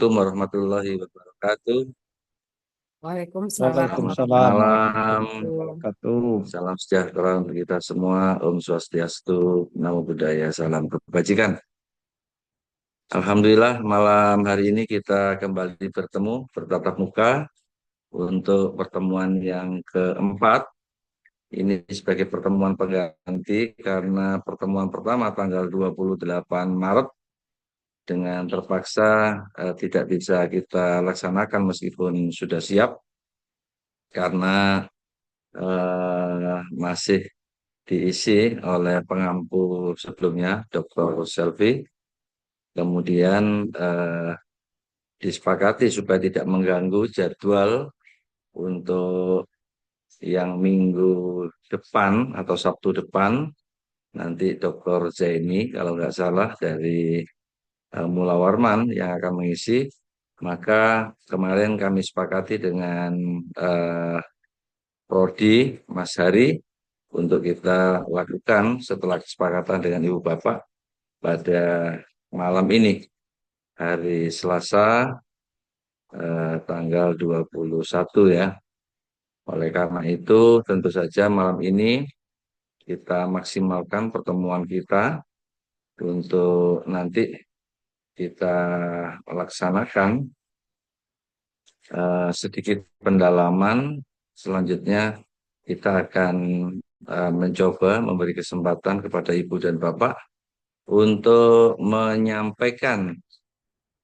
Assalamualaikum warahmatullahi wabarakatuh. Waalaikumsalam Selamat warahmatullahi Waalaikumsalam malam. warahmatullahi wabarakatuh. wabarakatuh. Salam sejahtera untuk kita semua. Om Swastiastu, Namo Buddhaya, salam kebajikan. Alhamdulillah malam hari ini kita kembali bertemu bertatap muka untuk pertemuan yang keempat. Ini sebagai pertemuan pengganti karena pertemuan pertama tanggal 28 Maret dengan terpaksa tidak bisa kita laksanakan meskipun sudah siap karena masih diisi oleh pengampu sebelumnya, Dr. Selvi. Kemudian disepakati supaya tidak mengganggu jadwal untuk yang minggu depan atau Sabtu depan, nanti Dr. Zaini kalau nggak salah dari Mula Warman yang akan mengisi. Maka kemarin kami sepakati dengan eh, Prodi Mas Hari untuk kita lakukan setelah kesepakatan dengan Ibu Bapak pada malam ini, hari Selasa tanggal 21 ya. Oleh karena itu, tentu saja malam ini kita maksimalkan pertemuan kita untuk nanti kita laksanakan sedikit pendalaman. Selanjutnya kita akan mencoba memberi kesempatan kepada Ibu dan Bapak untuk menyampaikan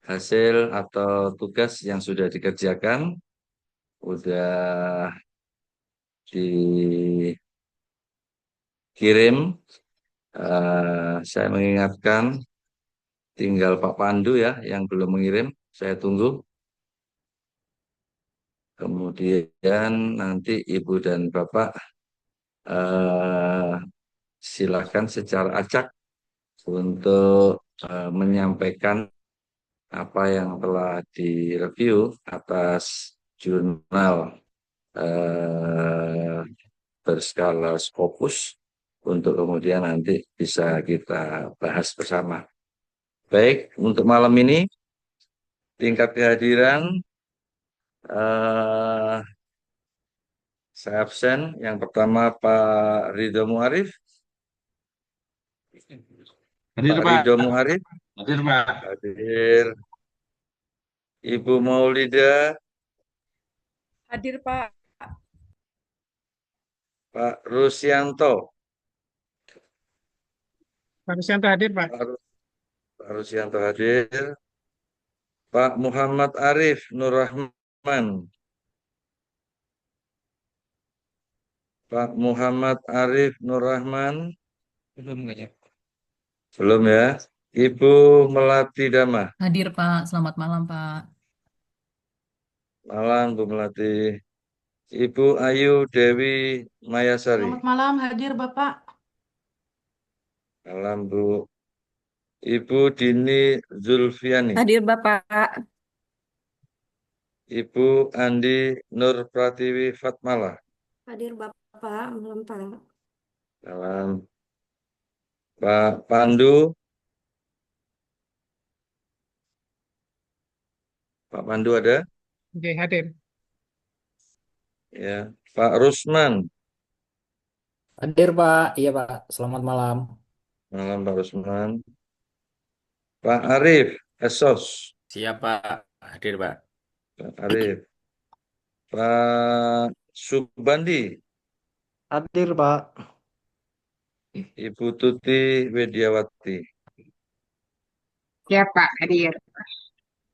hasil atau tugas yang sudah dikerjakan, sudah dikirim. Saya mengingatkan tinggal Pak Pandu ya yang belum mengirim, saya tunggu. Kemudian nanti Ibu dan Bapak eh, silakan secara acak untuk menyampaikan apa yang telah direview atas jurnal eh, berskala Scopus untuk kemudian nanti bisa kita bahas bersama. Baik, untuk malam ini tingkat kehadiran eh, saya absen. Yang pertama Pak Ridho Muarif. Hadir Pak Pak, Ridho Muarif hadir Pak. hadir. Ibu Maulida, Hadir Pak. Pak Rusyanto. Pak Rusyanto hadir, Pak. Pak Rusyanto hadir. Pak Muhammad Arif Nur Rahman. Pak Muhammad Arif Nur Rahman. Belum kayaknya. Belum ya. Ibu Melati Dama. Hadir Pak, selamat malam Pak. Malam Bu Melati. Ibu Ayu Dewi Mayasari. Selamat malam, hadir Bapak. Malam Bu. Ibu Dini Zulfiani. Hadir Bapak. Ibu Andi Nur Pratiwi Fatmala. Hadir Bapak, malam Pak. Malam. Pak Pandu. Pak Pandu ada? Oke, hadir. Ya. Pak Rusman. Hadir Pak, iya Pak, selamat malam. Malam Pak Rusman. Pak Arif Esos. Siap Pak, hadir Pak. Pak Arif. Pak Subandi. Hadir, Pak. Ibu Tuti Widiawati. Ya Pak, hadir.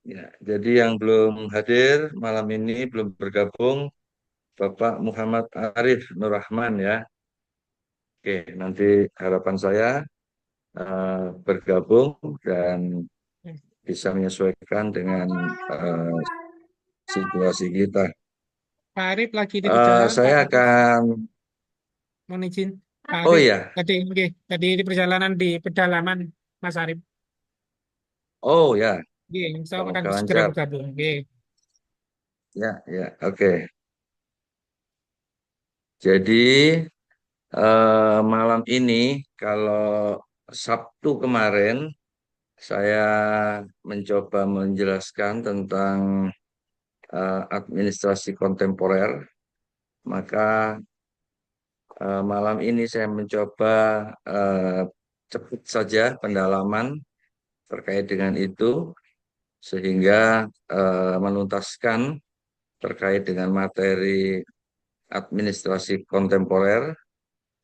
Ya, jadi yang belum hadir malam ini belum bergabung Bapak Muhammad Arif Nur Rahman ya. Oke, nanti harapan saya bergabung dan bisa menyesuaikan dengan situasi kita. Pak Arif lagi di perjalanan, Pak Saya Arif. akan, Mohon izin. Pak oh Arif, ya, tadi di perjalanan di pedalaman, Mas Arif. oh ya, Oke, saya akan semoga segera lancar. bergabung. Oke. Ya, ya, oke. Jadi malam ini kalau Sabtu kemarin saya mencoba menjelaskan tentang administrasi kontemporer. Maka malam ini saya mencoba eh, cepat saja pendalaman terkait dengan itu, sehingga menuntaskan terkait dengan materi administrasi kontemporer,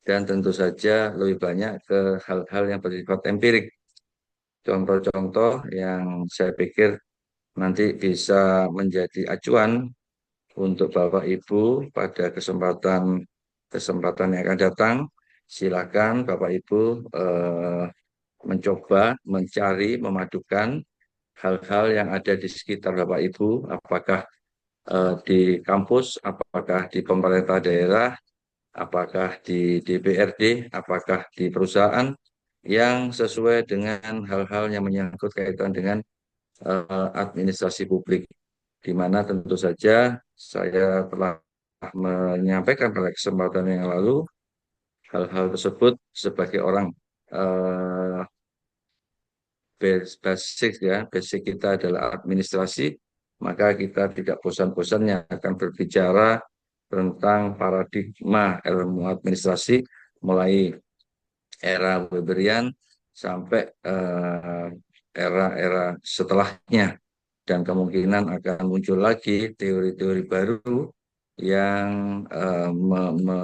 dan tentu saja lebih banyak ke hal-hal yang bersifat empirik. Contoh-contoh yang saya pikir nanti bisa menjadi acuan untuk Bapak Ibu pada kesempatan yang akan datang. Silakan Bapak Ibu mencoba mencari, memadukan hal-hal yang ada di sekitar Bapak Ibu, apakah di kampus, apakah di pemerintah daerah, apakah di DPRD, apakah di perusahaan, yang sesuai dengan hal-hal yang menyangkut kaitan dengan administrasi publik, di mana tentu saja saya telah menyampaikan pada kesempatan yang lalu hal-hal tersebut sebagai orang eh, basic ya, basic kita adalah administrasi, maka kita tidak bosan-bosannya akan berbicara tentang paradigma ilmu administrasi mulai era Weberian sampai era-era setelahnya, dan kemungkinan akan muncul lagi teori-teori baru yang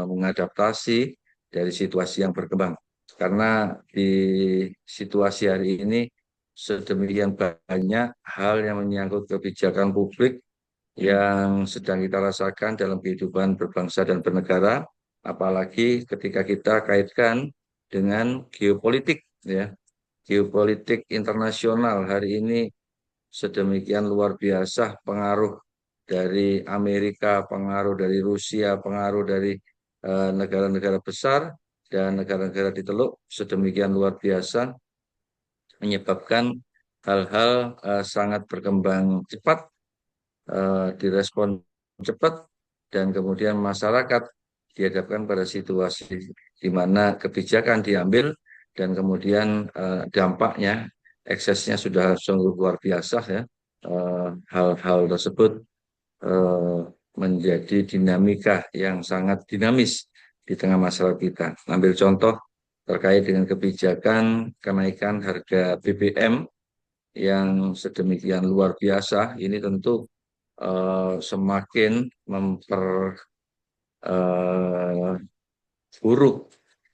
mengadaptasi dari situasi yang berkembang. Karena di situasi hari ini sedemikian banyak hal yang menyangkut kebijakan publik yang sedang kita rasakan dalam kehidupan berbangsa dan bernegara, apalagi ketika kita kaitkan dengan geopolitik ya. Geopolitik internasional hari ini sedemikian luar biasa, pengaruh dari Amerika, pengaruh dari Rusia, pengaruh dari negara-negara besar dan negara-negara di Teluk sedemikian luar biasa, menyebabkan hal-hal sangat berkembang cepat, direspon cepat, dan kemudian masyarakat dihadapkan pada situasi di mana kebijakan diambil dan kemudian dampaknya, eksesnya sudah sungguh luar biasa ya. Hal-hal tersebut menjadi dinamika yang sangat dinamis di tengah masyarakat kita. Ambil contoh terkait dengan kebijakan kenaikan harga BBM yang sedemikian luar biasa, ini tentu semakin memperburuk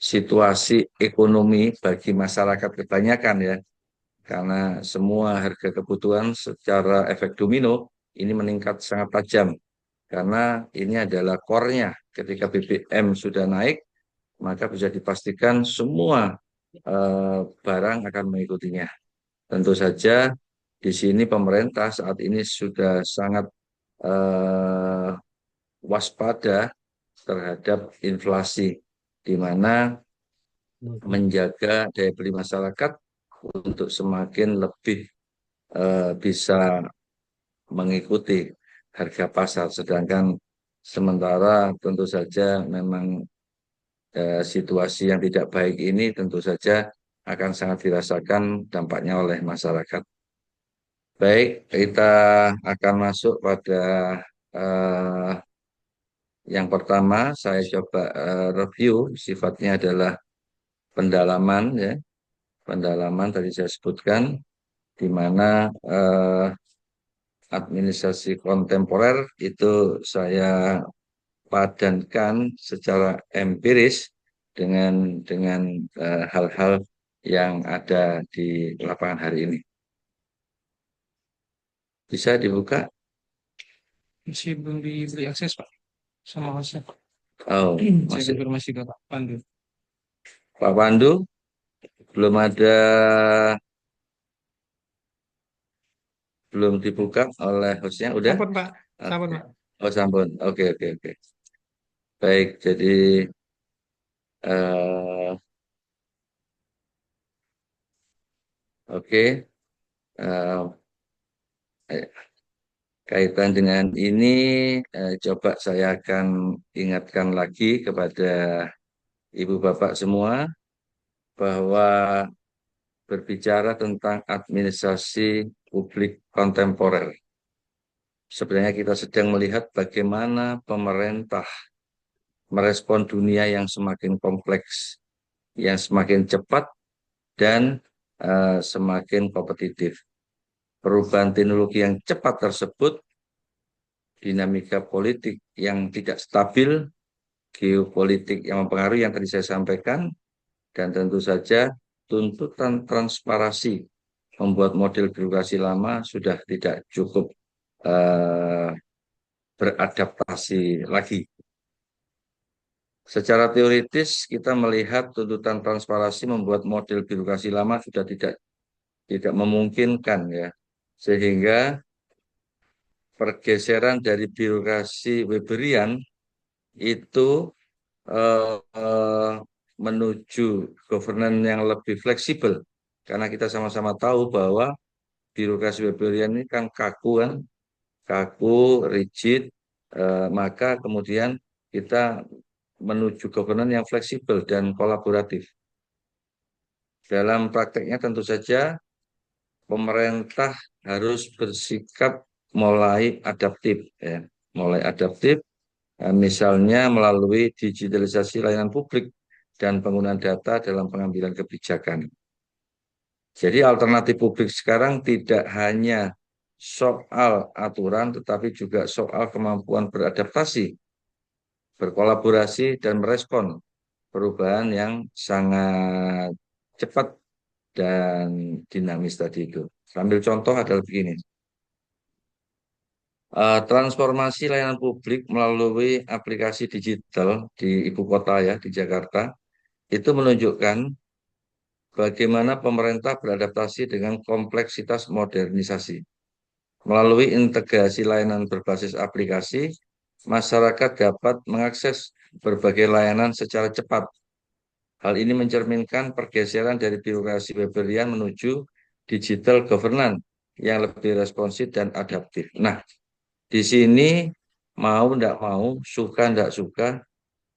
situasi ekonomi bagi masyarakat kebanyakan ya, karena semua harga kebutuhan secara efek domino ini meningkat sangat tajam, karena ini adalah core-nya. Ketika BBM sudah naik, maka bisa dipastikan semua barang akan mengikutinya. Tentu saja di sini pemerintah saat ini sudah sangat waspada terhadap inflasi, di mana menjaga daya beli masyarakat untuk semakin lebih bisa mengikuti harga pasar. Sedangkan sementara tentu saja memang situasi yang tidak baik ini tentu saja akan sangat dirasakan dampaknya oleh masyarakat. Baik, kita akan masuk pada yang pertama. Saya coba review, sifatnya adalah pendalaman ya. Pendalaman tadi saya sebutkan, di mana administrasi kontemporer itu saya padankan secara empiris dengan hal-hal yang ada di lapangan hari ini. Bisa dibuka? Masih belum diberi akses, Pak, sama hostnya. Oh, Saya masih konfirmasi ke Pak Pandu. Pak Pandu, belum dibuka oleh hostnya, udah? Sampun, Pak. Sampun, Oke. Pak. Oh, sampun. Oke, oke, oke. Baik, jadi eh, oke. Eh, Kaitan dengan ini, coba saya akan ingatkan lagi kepada Ibu Bapak semua bahwa berbicara tentang administrasi publik kontemporer. Sebenarnya kita sedang melihat bagaimana pemerintah merespon dunia yang semakin kompleks, yang semakin cepat, dan semakin kompetitif. Perubahan teknologi yang cepat tersebut, dinamika politik yang tidak stabil, geopolitik yang mempengaruhi yang tadi saya sampaikan, dan tentu saja tuntutan transparansi membuat model birokrasi lama sudah tidak cukup beradaptasi lagi. Secara teoritis kita melihat tuntutan transparansi membuat model birokrasi lama sudah tidak memungkinkan ya, sehingga pergeseran dari birokrasi Weberian itu menuju governance yang lebih fleksibel, karena kita sama-sama tahu bahwa birokrasi Weberian ini kan kaku, rigid, maka kemudian kita menuju governance yang fleksibel dan kolaboratif. Dalam prakteknya tentu saja pemerintah harus bersikap mulai adaptif, ya. Mulai adaptif, misalnya melalui digitalisasi layanan publik dan penggunaan data dalam pengambilan kebijakan. Jadi alternatif publik sekarang tidak hanya soal aturan, tetapi juga soal kemampuan beradaptasi, berkolaborasi, dan merespon perubahan yang sangat cepat dan dinamis tadi itu. Sambil contoh adalah begini. Transformasi layanan publik melalui aplikasi digital di ibu kota ya, di Jakarta, itu menunjukkan bagaimana pemerintah beradaptasi dengan kompleksitas modernisasi. Melalui integrasi layanan berbasis aplikasi, masyarakat dapat mengakses berbagai layanan secara cepat. Hal ini mencerminkan pergeseran dari birokrasi Weberian menuju digital governance yang lebih responsif dan adaptif. Nah, di sini mau tidak mau, suka tidak suka,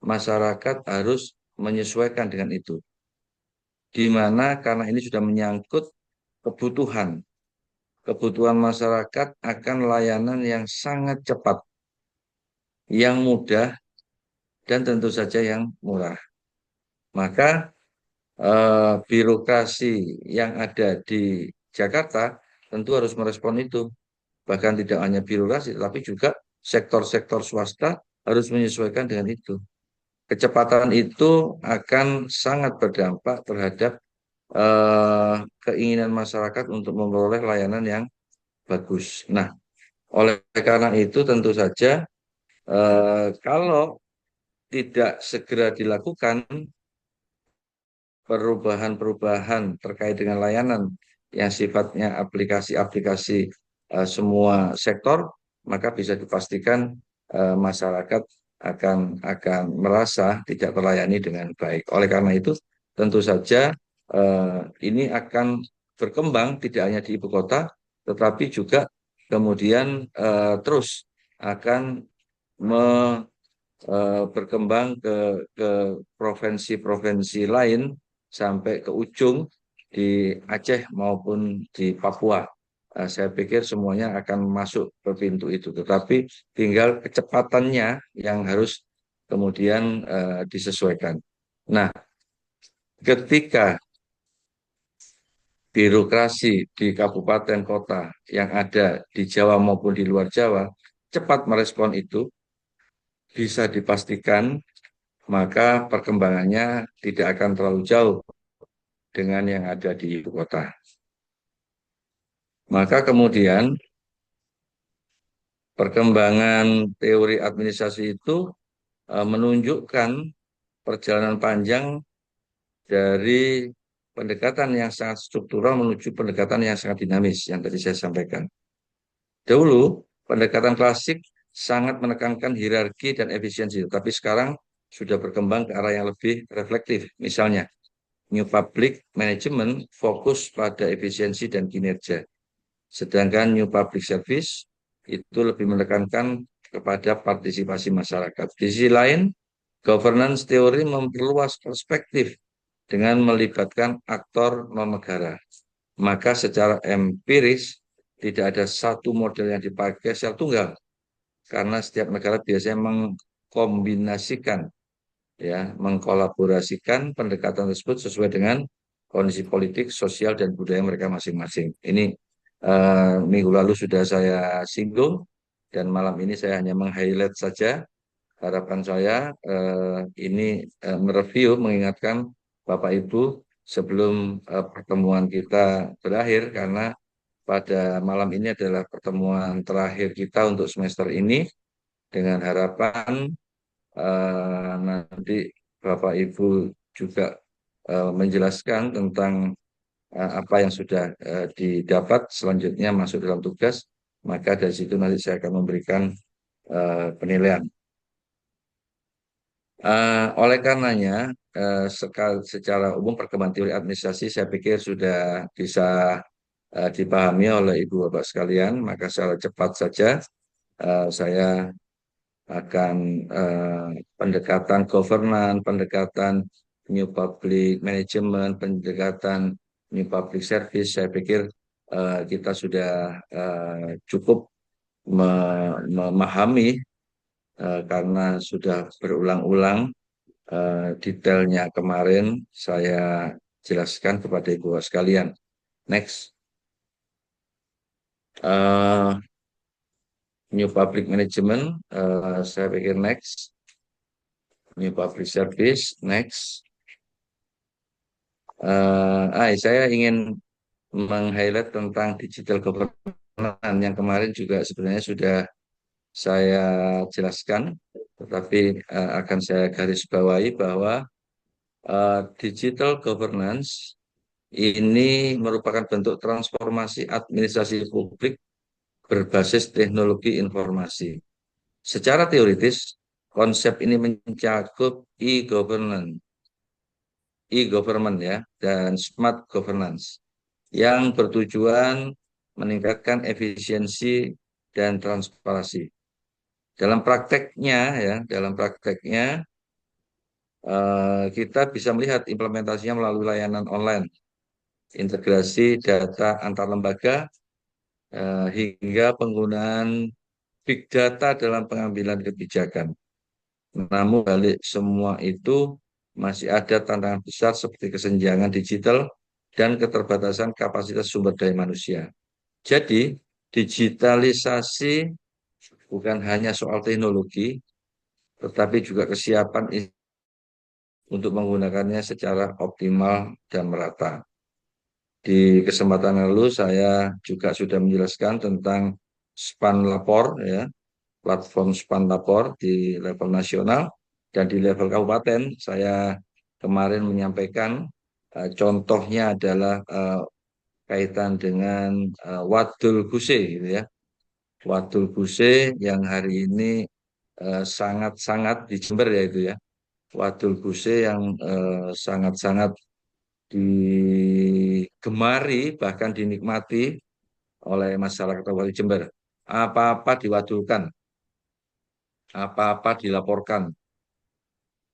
masyarakat harus menyesuaikan dengan itu. Di mana karena ini sudah menyangkut kebutuhan masyarakat akan layanan yang sangat cepat, yang mudah, dan tentu saja yang murah. Maka birokrasi yang ada di Jakarta tentu harus merespon itu. Bahkan tidak hanya birokrasi, tetapi juga sektor-sektor swasta harus menyesuaikan dengan itu. Kecepatan itu akan sangat berdampak terhadap keinginan masyarakat untuk memperoleh layanan yang bagus. Nah, oleh karena itu tentu saja kalau tidak segera dilakukan perubahan-perubahan terkait dengan layanan yang sifatnya aplikasi-aplikasi semua sektor, maka bisa dipastikan masyarakat akan merasa tidak terlayani dengan baik. Oleh karena itu, tentu saja ini akan berkembang tidak hanya di ibu kota, tetapi juga kemudian terus akan berkembang ke provinsi-provinsi lain sampai ke ujung di Aceh maupun di Papua. Saya pikir semuanya akan masuk ke pintu itu, tetapi tinggal kecepatannya yang harus kemudian disesuaikan. Nah, ketika birokrasi di kabupaten kota yang ada di Jawa maupun di luar Jawa cepat merespon itu, bisa dipastikan maka perkembangannya tidak akan terlalu jauh dengan yang ada di ibu kota. Maka kemudian perkembangan teori administrasi itu menunjukkan perjalanan panjang dari pendekatan yang sangat struktural menuju pendekatan yang sangat dinamis yang tadi saya sampaikan. Dahulu pendekatan klasik sangat menekankan hierarki dan efisiensi, tapi sekarang sudah berkembang ke arah yang lebih reflektif. Misalnya, New Public Management fokus pada efisiensi dan kinerja. Sedangkan New Public Service itu lebih menekankan kepada partisipasi masyarakat. Di sisi lain, governance teori memperluas perspektif dengan melibatkan aktor non-negara. Maka secara empiris tidak ada satu model yang dipakai secara tunggal, karena setiap negara biasanya mengkombinasikan, ya, mengkolaborasikan pendekatan tersebut sesuai dengan kondisi politik, sosial, dan budaya mereka masing-masing. Ini minggu lalu sudah saya singgung, dan malam ini saya hanya meng-highlight saja. Harapan saya ini mereview, mengingatkan Bapak Ibu sebelum pertemuan kita berakhir, karena pada malam ini adalah pertemuan terakhir kita untuk semester ini, dengan harapan nanti Bapak Ibu juga menjelaskan tentang apa yang sudah didapat, selanjutnya masuk dalam tugas, maka dari situ nanti saya akan memberikan penilaian. Oleh karenanya, secara umum perkembangan teori administrasi saya pikir sudah bisa dipahami oleh Ibu Bapak sekalian, maka secara cepat saja saya akan pendekatan governance, pendekatan new public management, pendekatan new public service, saya pikir kita sudah cukup memahami karena sudah berulang-ulang detailnya kemarin saya jelaskan kepada Ibu sekalian. Next. New public management, saya pikir next. New public service, next. Saya ingin meng-highlight tentang digital governance yang kemarin juga sebenarnya sudah saya jelaskan, tetapi akan saya garis bawahi bahwa digital governance ini merupakan bentuk transformasi administrasi publik berbasis teknologi informasi. Secara teoritis, konsep ini mencakup e-government ya, dan smart governance yang bertujuan meningkatkan efisiensi dan transparansi. Dalam prakteknya kita bisa melihat implementasinya melalui layanan online, integrasi data antar lembaga, hingga penggunaan big data dalam pengambilan kebijakan. Namun balik semua itu masih ada tantangan besar seperti kesenjangan digital dan keterbatasan kapasitas sumber daya manusia. Jadi, digitalisasi bukan hanya soal teknologi, tetapi juga kesiapan untuk menggunakannya secara optimal dan merata. Di kesempatan lalu saya juga sudah menjelaskan tentang Span Lapor, ya, platform Span Lapor di level nasional, dan di level kabupaten saya kemarin menyampaikan contohnya adalah kaitan dengan Wadul Guse, gitu ya. Wadul Guse yang hari ini sangat-sangat di Jember, ya itu ya. Wadul Guse yang sangat-sangat digemari, bahkan dinikmati oleh masyarakat Kabupaten Jember. Apa-apa diwadulkan, apa-apa dilaporkan,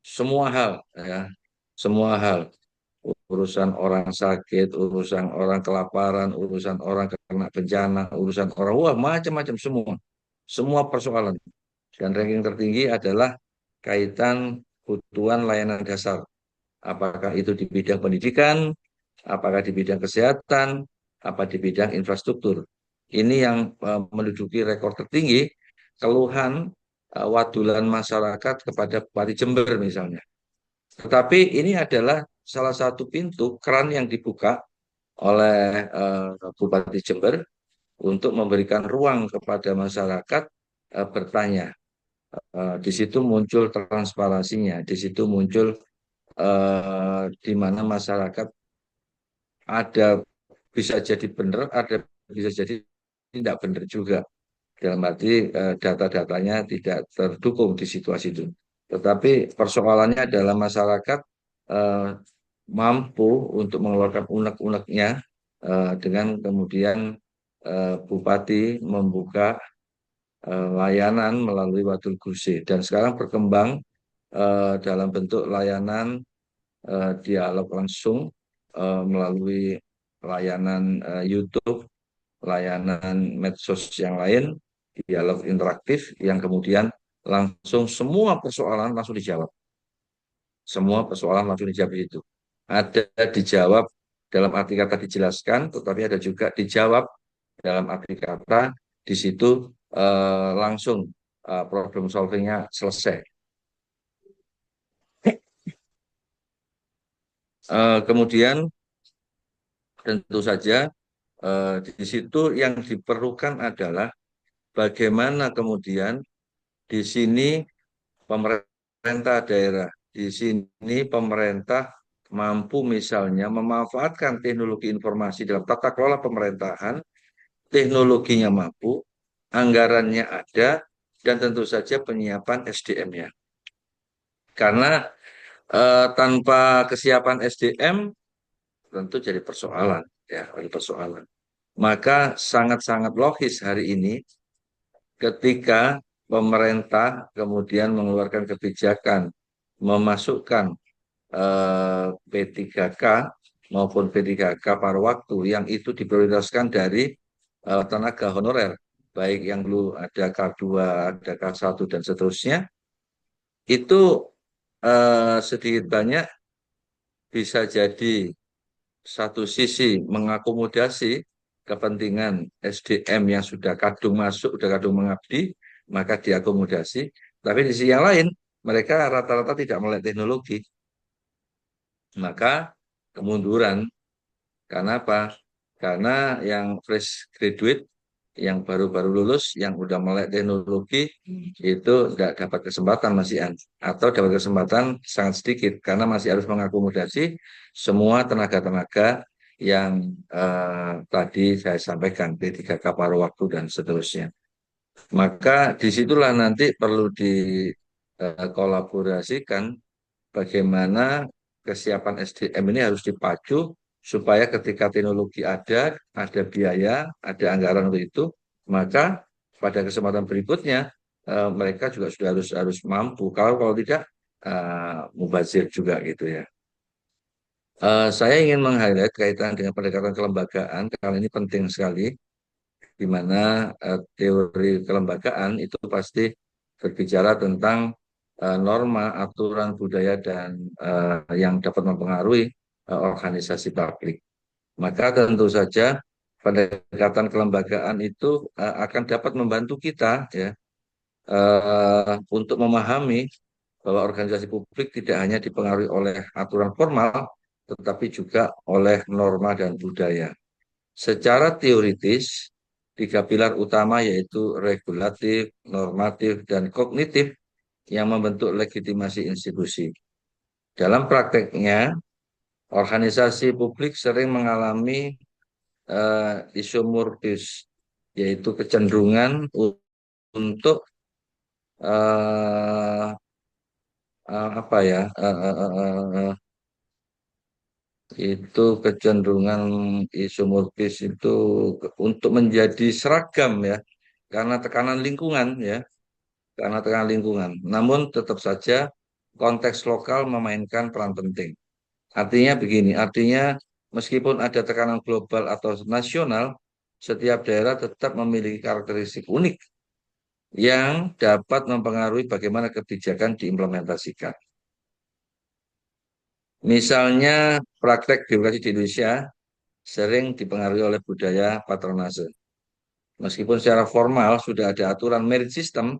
semua hal, ya, semua hal. Urusan orang sakit, urusan orang kelaparan, urusan orang kena bencana, urusan orang, wah, macam-macam semua persoalan. Dan ranking tertinggi adalah kaitan kebutuhan layanan dasar. Apakah itu di bidang pendidikan, apakah di bidang kesehatan, apa di bidang infrastruktur. Ini yang menduduki rekor tertinggi keluhan wadulan masyarakat kepada Bupati Jember misalnya. Tetapi ini adalah salah satu pintu keran yang dibuka oleh Bupati Jember untuk memberikan ruang kepada masyarakat bertanya. Di situ muncul transparansinya, di situ muncul di mana masyarakat ada bisa jadi benar, ada bisa jadi tidak benar juga. Dalam arti data-datanya tidak terdukung di situasi itu. Tetapi persoalannya adalah masyarakat mampu untuk mengeluarkan unek-uneknya dengan kemudian Bupati membuka layanan melalui Wadul Guse. Dan sekarang berkembang dalam bentuk layanan dialog langsung melalui layanan YouTube, layanan medsos yang lain, dialog interaktif yang kemudian langsung semua persoalan langsung dijawab. Semua persoalan langsung dijawab itu. Ada dijawab dalam arti kata dijelaskan, tetapi ada juga dijawab dalam arti kata di situ langsung problem solvingnya selesai. Kemudian tentu saja di situ yang diperlukan adalah bagaimana kemudian di sini pemerintah daerah, di sini pemerintah mampu misalnya memanfaatkan teknologi informasi dalam tata kelola pemerintahan, teknologinya mampu, anggarannya ada, dan tentu saja penyiapan SDM-nya. Karena tanpa kesiapan SDM tentu jadi persoalan, ya, jadi persoalan. Maka sangat-sangat logis hari ini ketika pemerintah kemudian mengeluarkan kebijakan memasukkan P3K maupun P3K paruh waktu yang itu diprioritaskan dari tenaga honorer, baik yang dulu ada K2, ada K1 dan seterusnya, itu sedikit banyak bisa jadi satu sisi mengakomodasi kepentingan SDM yang sudah kadung masuk, sudah kadung mengabdi, maka diakomodasi. Tapi di sisi yang lain, mereka rata-rata tidak melek teknologi. Maka kemunduran. Karena apa? Karena yang fresh graduate, yang baru-baru lulus, yang udah melek teknologi, itu tidak dapat kesempatan masihan. Atau dapat kesempatan sangat sedikit, karena masih harus mengakomodasi semua tenaga-tenaga yang tadi saya sampaikan, P3K paruh waktu dan seterusnya. Maka disitulah nanti perlu dikolaborasikan bagaimana kesiapan SDM ini harus dipacu supaya ketika teknologi ada biaya, ada anggaran untuk itu, maka pada kesempatan berikutnya mereka juga sudah harus mampu. Kalau tidak mubazir juga gitu ya. Saya ingin meng-highlight kaitan dengan pendekatan kelembagaan karena ini penting sekali, di mana teori kelembagaan itu pasti berbicara tentang norma, aturan, budaya, dan yang dapat mempengaruhi organisasi publik. Maka tentu saja pendekatan kelembagaan itu akan dapat membantu kita ya untuk memahami bahwa organisasi publik tidak hanya dipengaruhi oleh aturan formal, tetapi juga oleh norma dan budaya. Secara teoritis, tiga pilar utama yaitu regulatif, normatif, dan kognitif yang membentuk legitimasi institusi. Dalam prakteknya, organisasi publik sering mengalami isomorfis, yaitu kecenderungan untuk apa ya, itu kecenderungan isomorfis itu untuk menjadi seragam ya, karena tekanan lingkungan ya, karena tekanan lingkungan. Namun tetap saja konteks lokal memainkan peran penting. Artinya begini, artinya meskipun ada tekanan global atau nasional, setiap daerah tetap memiliki karakteristik unik yang dapat mempengaruhi bagaimana kebijakan diimplementasikan. Misalnya praktek birokrasi di Indonesia sering dipengaruhi oleh budaya patronase. Meskipun secara formal sudah ada aturan merit system,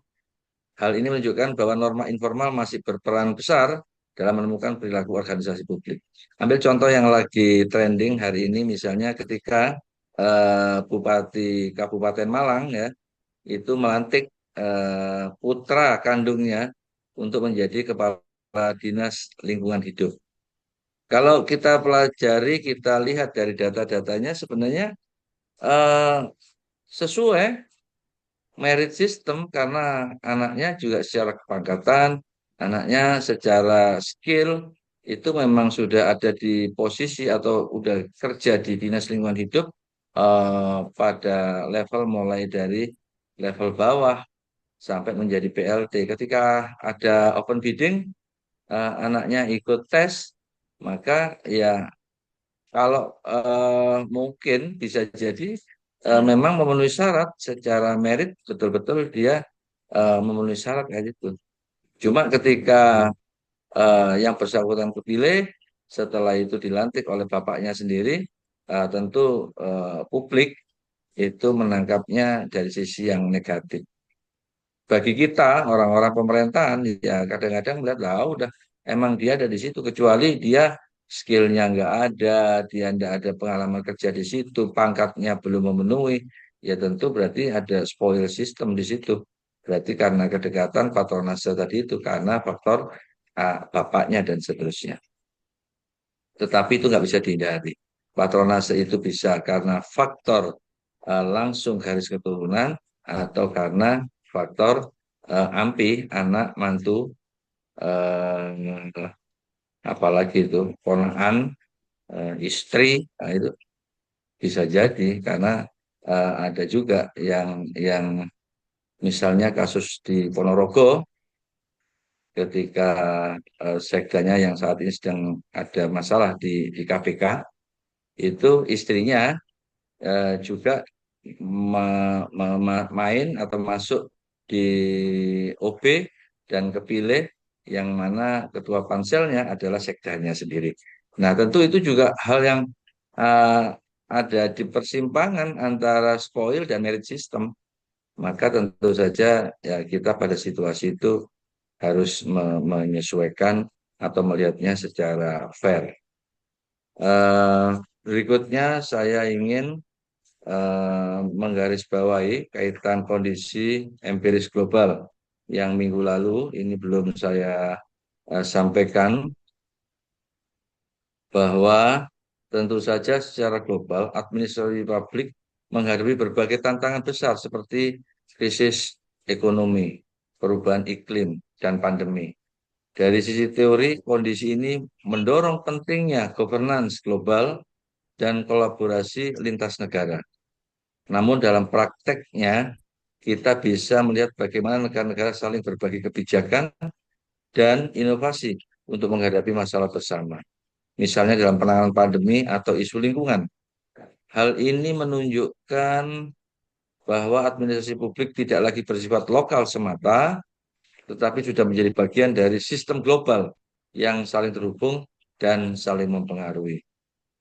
hal ini menunjukkan bahwa norma informal masih berperan besar dalam menemukan perilaku organisasi publik. Ambil contoh yang lagi trending hari ini, misalnya ketika Bupati Kabupaten Malang ya itu melantik putra kandungnya untuk menjadi kepala dinas lingkungan hidup. Kalau kita pelajari, kita lihat dari data-datanya sebenarnya sesuai merit system karena anaknya juga secara kepangkatan, anaknya secara skill itu memang sudah ada di posisi atau udah kerja di dinas lingkungan hidup pada level mulai dari level bawah sampai menjadi PLT. Ketika ada open bidding, anaknya ikut tes, Maka ya kalau mungkin bisa jadi memang memenuhi syarat secara merit, betul-betul dia memenuhi syarat kayak gitu. Cuma ketika yang bersangkutan kepilih, setelah itu dilantik oleh bapaknya sendiri, tentu publik itu menangkapnya dari sisi yang negatif. Bagi kita orang-orang pemerintahan ya kadang-kadang melihat lah udah emang dia ada di situ, kecuali dia skillnya nggak ada, dia nggak ada pengalaman kerja di situ, pangkatnya belum memenuhi, ya tentu berarti ada spoil system di situ. Berarti karena kedekatan patronase tadi itu karena faktor bapaknya dan seterusnya. Tetapi itu nggak bisa dihindari. Patronase itu bisa karena faktor langsung garis keturunan atau karena faktor AMPI, anak, mantu, eh, apalagi itu ponakan, istri, nah itu bisa jadi karena ada juga yang misalnya kasus di Ponorogo ketika sekdanya yang saat ini sedang ada masalah di KPK, itu istrinya juga main atau masuk di OB dan kepilih yang mana ketua panselnya adalah sekdanya sendiri. Nah, tentu itu juga hal yang uh, ada di persimpangan antara spoil dan merit system. Maka tentu saja ya kita pada situasi itu harus menyesuaikan atau melihatnya secara fair. Berikutnya saya ingin menggarisbawahi kaitan kondisi empiris global yang minggu lalu ini belum saya sampaikan, bahwa tentu saja secara global administrasi publik menghadapi berbagai tantangan besar seperti krisis ekonomi, perubahan iklim, dan pandemi. Dari sisi teori, kondisi ini mendorong pentingnya governance global dan kolaborasi lintas negara. Namun dalam prakteknya, kita bisa melihat bagaimana negara-negara saling berbagi kebijakan dan inovasi untuk menghadapi masalah bersama. Misalnya dalam penanganan pandemi atau isu lingkungan. Hal ini menunjukkan bahwa administrasi publik tidak lagi bersifat lokal semata, tetapi sudah menjadi bagian dari sistem global yang saling terhubung dan saling mempengaruhi.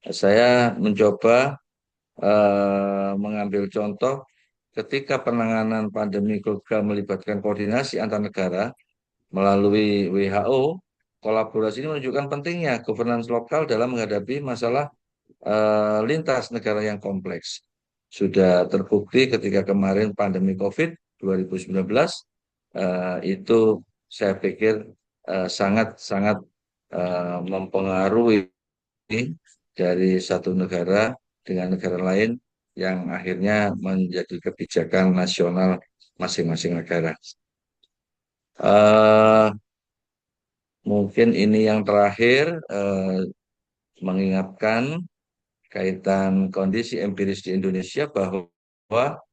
Saya mencoba mengambil contoh ketika penanganan pandemi global melibatkan koordinasi antar negara melalui WHO, kolaborasi ini menunjukkan pentingnya governance lokal dalam menghadapi masalah lintas negara yang kompleks. Sudah terbukti ketika kemarin pandemi COVID 2019 itu saya pikir sangat-sangat mempengaruhi dari satu negara dengan negara lain yang akhirnya menjadi kebijakan nasional masing-masing negara. Mungkin ini yang terakhir, mengingatkan kaitan kondisi empiris di Indonesia bahwa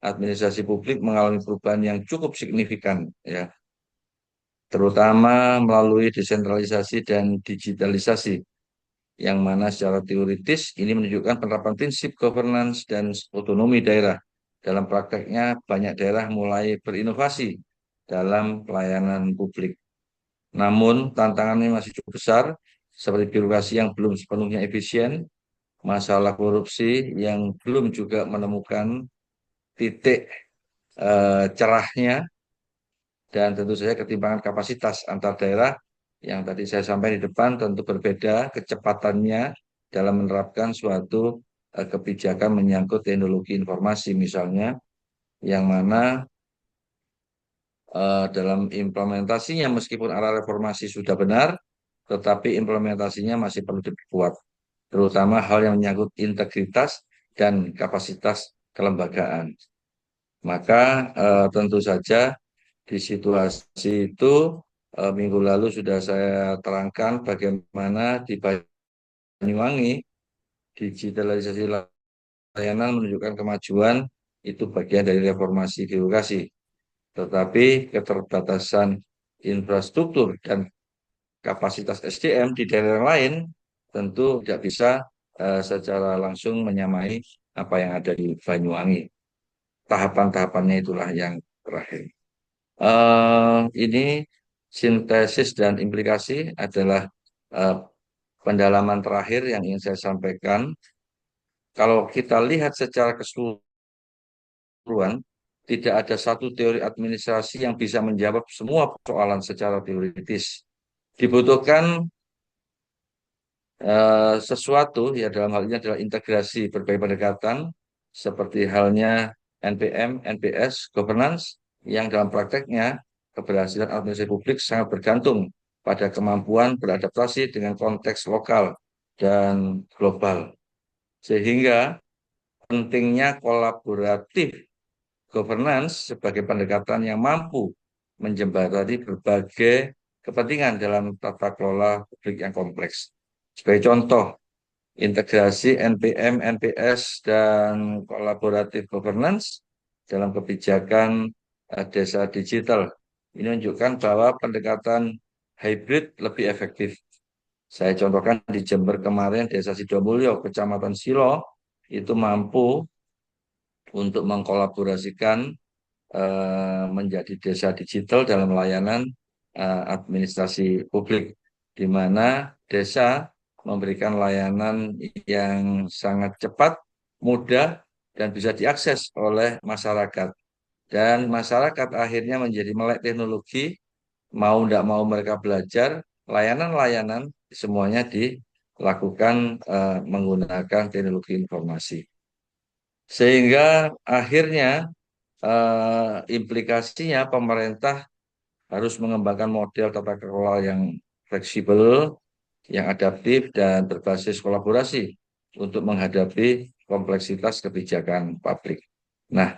administrasi publik mengalami perubahan yang cukup signifikan, ya, terutama melalui desentralisasi dan digitalisasi, yang mana secara teoritis ini menunjukkan penerapan prinsip governance dan otonomi daerah. Dalam prakteknya, banyak daerah mulai berinovasi dalam pelayanan publik. Namun, tantangannya masih cukup besar, seperti birokrasi yang belum sepenuhnya efisien, masalah korupsi yang belum juga menemukan titik cerahnya, dan tentu saja ketimpangan kapasitas antar daerah yang tadi saya sampaikan di depan tentu berbeda kecepatannya dalam menerapkan suatu kebijakan menyangkut teknologi informasi misalnya, yang mana dalam implementasinya meskipun arah reformasi sudah benar, tetapi implementasinya masih perlu diperkuat, terutama hal yang menyangkut integritas dan kapasitas kelembagaan. Maka tentu saja di situasi itu minggu lalu sudah saya terangkan bagaimana di Banyuwangi digitalisasi layanan menunjukkan kemajuan, itu bagian dari reformasi birokrasi. Tetapi keterbatasan infrastruktur dan kapasitas SDM di daerah yang lain tentu tidak bisa secara langsung menyamai apa yang ada di Banyuwangi. Tahapan-tahapannya itulah yang terakhir. Ini sintesis dan implikasi adalah eh, pendalaman terakhir yang ingin saya sampaikan. Kalau kita lihat secara keseluruhan, tidak ada satu teori administrasi yang bisa menjawab semua persoalan secara teoritis. Dibutuhkan sesuatu, ya dalam hal ini adalah integrasi berbagai pendekatan, seperti halnya NPM, NPS, governance, yang dalam prakteknya keberhasilan administrasi publik sangat bergantung pada kemampuan beradaptasi dengan konteks lokal dan global. Sehingga pentingnya kolaboratif governance sebagai pendekatan yang mampu menjembatani berbagai kepentingan dalam tata kelola publik yang kompleks. Sebagai contoh, integrasi NPM, NPS, dan kolaboratif governance dalam kebijakan desa digital. Ini menunjukkan bahwa pendekatan hybrid lebih efektif. Saya contohkan di Jember kemarin, Desa Sidomulyo, Kecamatan Silo, itu mampu untuk mengkolaborasikan menjadi desa digital dalam layanan administrasi publik, di mana desa memberikan layanan yang sangat cepat, mudah, dan bisa diakses oleh masyarakat. Dan masyarakat akhirnya menjadi melek teknologi, mau tidak mau mereka belajar, layanan-layanan semuanya dilakukan menggunakan teknologi informasi. Sehingga akhirnya implikasinya pemerintah harus mengembangkan model tata kelola yang fleksibel, yang adaptif, dan berbasis kolaborasi untuk menghadapi kompleksitas kebijakan publik. Nah,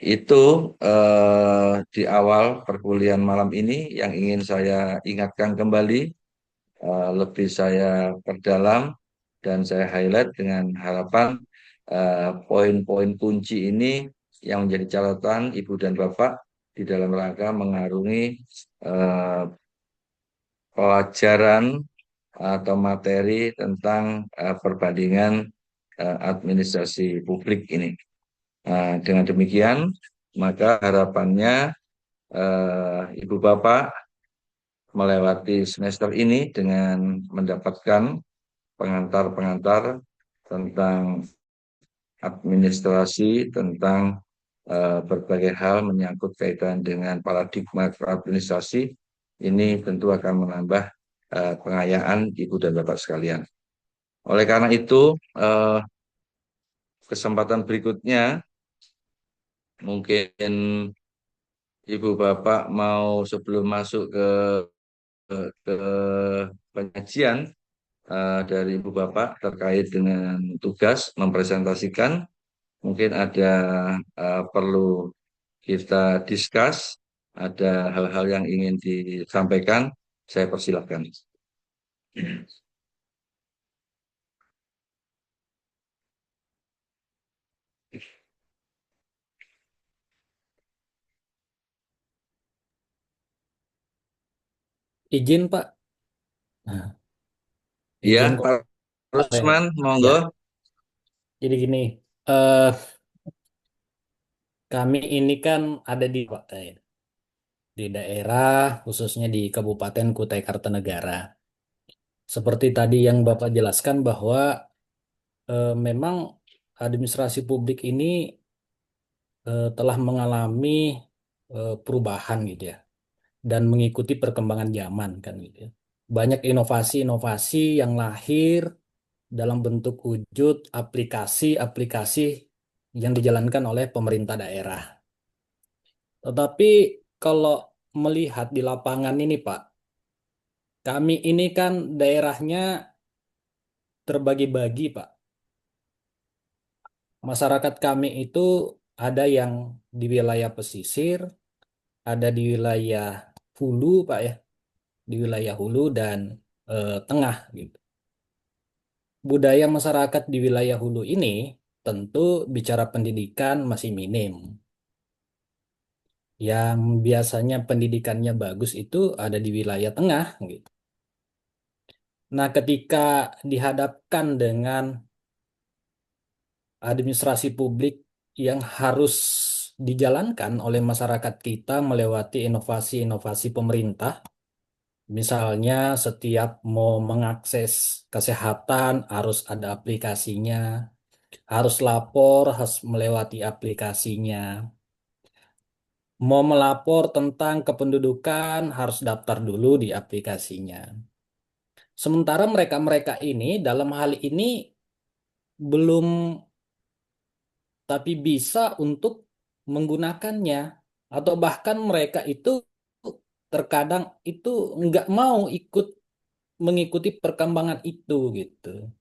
itu di awal perkuliahan malam ini yang ingin saya ingatkan kembali, lebih saya perdalam, dan saya highlight dengan harapan poin-poin kunci ini yang menjadi catatan Ibu dan Bapak di dalam rangka mengarungi pelajaran atau materi tentang perbandingan administrasi publik ini. Dengan demikian, maka harapannya Ibu Bapak melewati semester ini dengan mendapatkan pengantar-pengantar tentang administrasi, tentang berbagai hal menyangkut kaitan dengan paradigma administrasi. Ini tentu akan menambah pengayaan Ibu dan Bapak sekalian. Oleh karena itu, kesempatan berikutnya mungkin Ibu Bapak mau sebelum masuk ke penyajian dari Ibu Bapak terkait dengan tugas mempresentasikan, mungkin ada perlu kita discuss, ada hal-hal yang ingin disampaikan, saya persilahkan. Izin Pak. Nah, Ya, izin Pak Rusman, monggo. Ya, jadi gini, eh kami ini kan ada di daerah, khususnya di Kabupaten Kutai Kartanegara. Seperti tadi yang Bapak jelaskan bahwa memang administrasi publik ini telah mengalami perubahan gitu ya, dan mengikuti perkembangan zaman kan gitu ya. Banyak inovasi-inovasi yang lahir dalam bentuk wujud aplikasi-aplikasi yang dijalankan oleh pemerintah daerah. Tetapi kalau melihat di lapangan ini Pak, kami ini kan daerahnya terbagi-bagi Pak. Masyarakat kami itu ada yang di wilayah pesisir, ada di wilayah hulu Pak ya, di wilayah hulu dan tengah gitu. Budaya masyarakat di wilayah hulu ini tentu bicara pendidikan masih minim. Yang biasanya pendidikannya bagus itu ada di wilayah tengah gitu. Nah, ketika dihadapkan dengan administrasi publik yang harus dijalankan oleh masyarakat kita melewati inovasi-inovasi pemerintah, misalnya setiap mau mengakses kesehatan harus ada aplikasinya, harus lapor harus melewati aplikasinya. Mau melapor tentang kependudukan harus daftar dulu di aplikasinya. Sementara mereka-mereka ini dalam hal ini belum tapi bisa untuk menggunakannya atau bahkan mereka itu terkadang itu nggak mau mengikuti perkembangan itu gitu.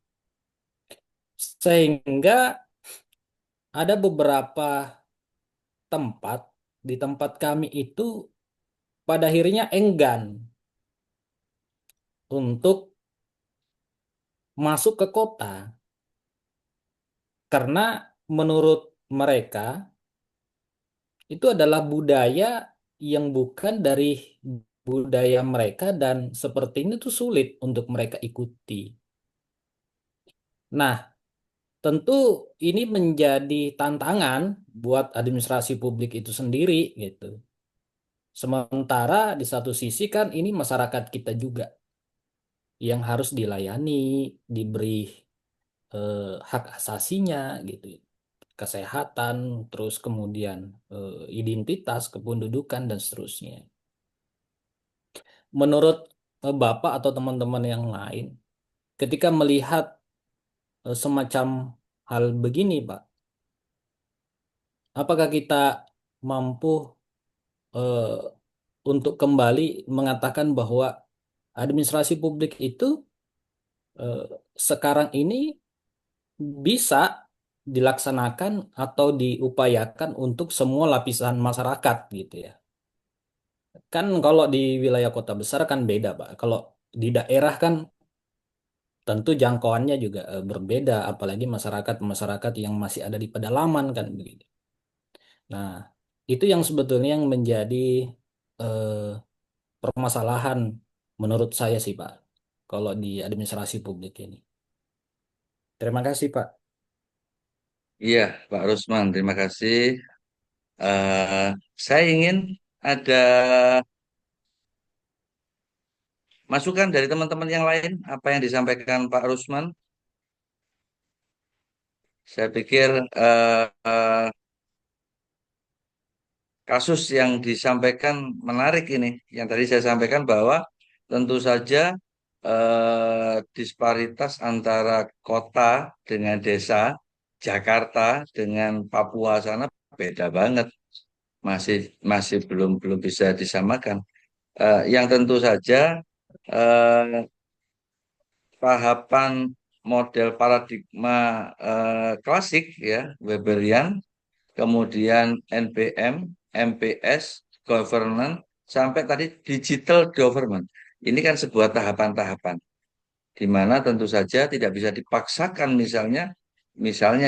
Sehingga ada beberapa tempat di tempat kami itu pada akhirnya enggan untuk masuk ke kota karena menurut mereka itu adalah budaya yang bukan dari budaya mereka dan seperti ini tuh sulit untuk mereka ikuti. Nah, tentu ini menjadi tantangan buat administrasi publik itu sendiri gitu. Sementara di satu sisi kan ini masyarakat kita juga yang harus dilayani, diberi hak asasinya gitu. Kesehatan, terus kemudian identitas, kependudukan dan seterusnya. Menurut Bapak atau teman-teman yang lain, ketika melihat semacam hal begini, Pak, apakah kita mampu eh, untuk kembali mengatakan bahwa administrasi publik itu eh, sekarang ini bisa dilaksanakan atau diupayakan untuk semua lapisan masyarakat gitu ya? Kan kalau di wilayah kota besar kan beda, Pak. Kalau di daerah kan tentu jangkauannya juga berbeda, apalagi masyarakat-masyarakat yang masih ada di pedalaman kan begitu. Nah, itu yang sebetulnya yang menjadi eh, permasalahan menurut saya sih, Pak, kalau di administrasi publik ini. Terima kasih, Pak. Iya, Pak Rusman, terima kasih. Saya ingin ada masukan dari teman-teman yang lain, apa yang disampaikan Pak Rusman. Saya pikir kasus yang disampaikan menarik ini. Yang tadi saya sampaikan bahwa tentu saja disparitas antara kota dengan desa, Jakarta dengan Papua sana beda banget. Masih masih belum bisa disamakan. Yang tentu saja eh, tahapan model paradigma klasik ya, Weberian, kemudian NPM, MPS, governance, sampai tadi digital government. Ini kan sebuah tahapan-tahapan, di mana tentu saja tidak bisa dipaksakan misalnya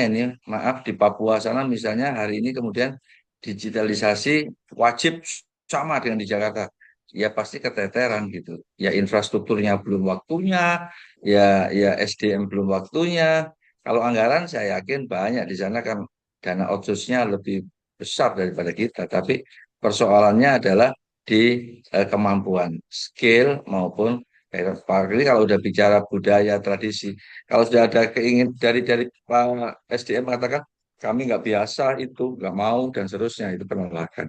ini, maaf, di Papua sana misalnya hari ini kemudian digitalisasi wajib sama dengan di Jakarta. Ya pasti keteteran gitu. Ya infrastrukturnya belum waktunya, ya SDM belum waktunya. Kalau anggaran saya yakin banyak di sana kan dana otsusnya lebih besar daripada kita. Tapi persoalannya adalah di kemampuan, skill maupun apalagi kalau udah bicara budaya tradisi. Kalau sudah ada keingin dari Pak SDM mengatakan kami nggak biasa itu, nggak mau dan seterusnya itu penolakan.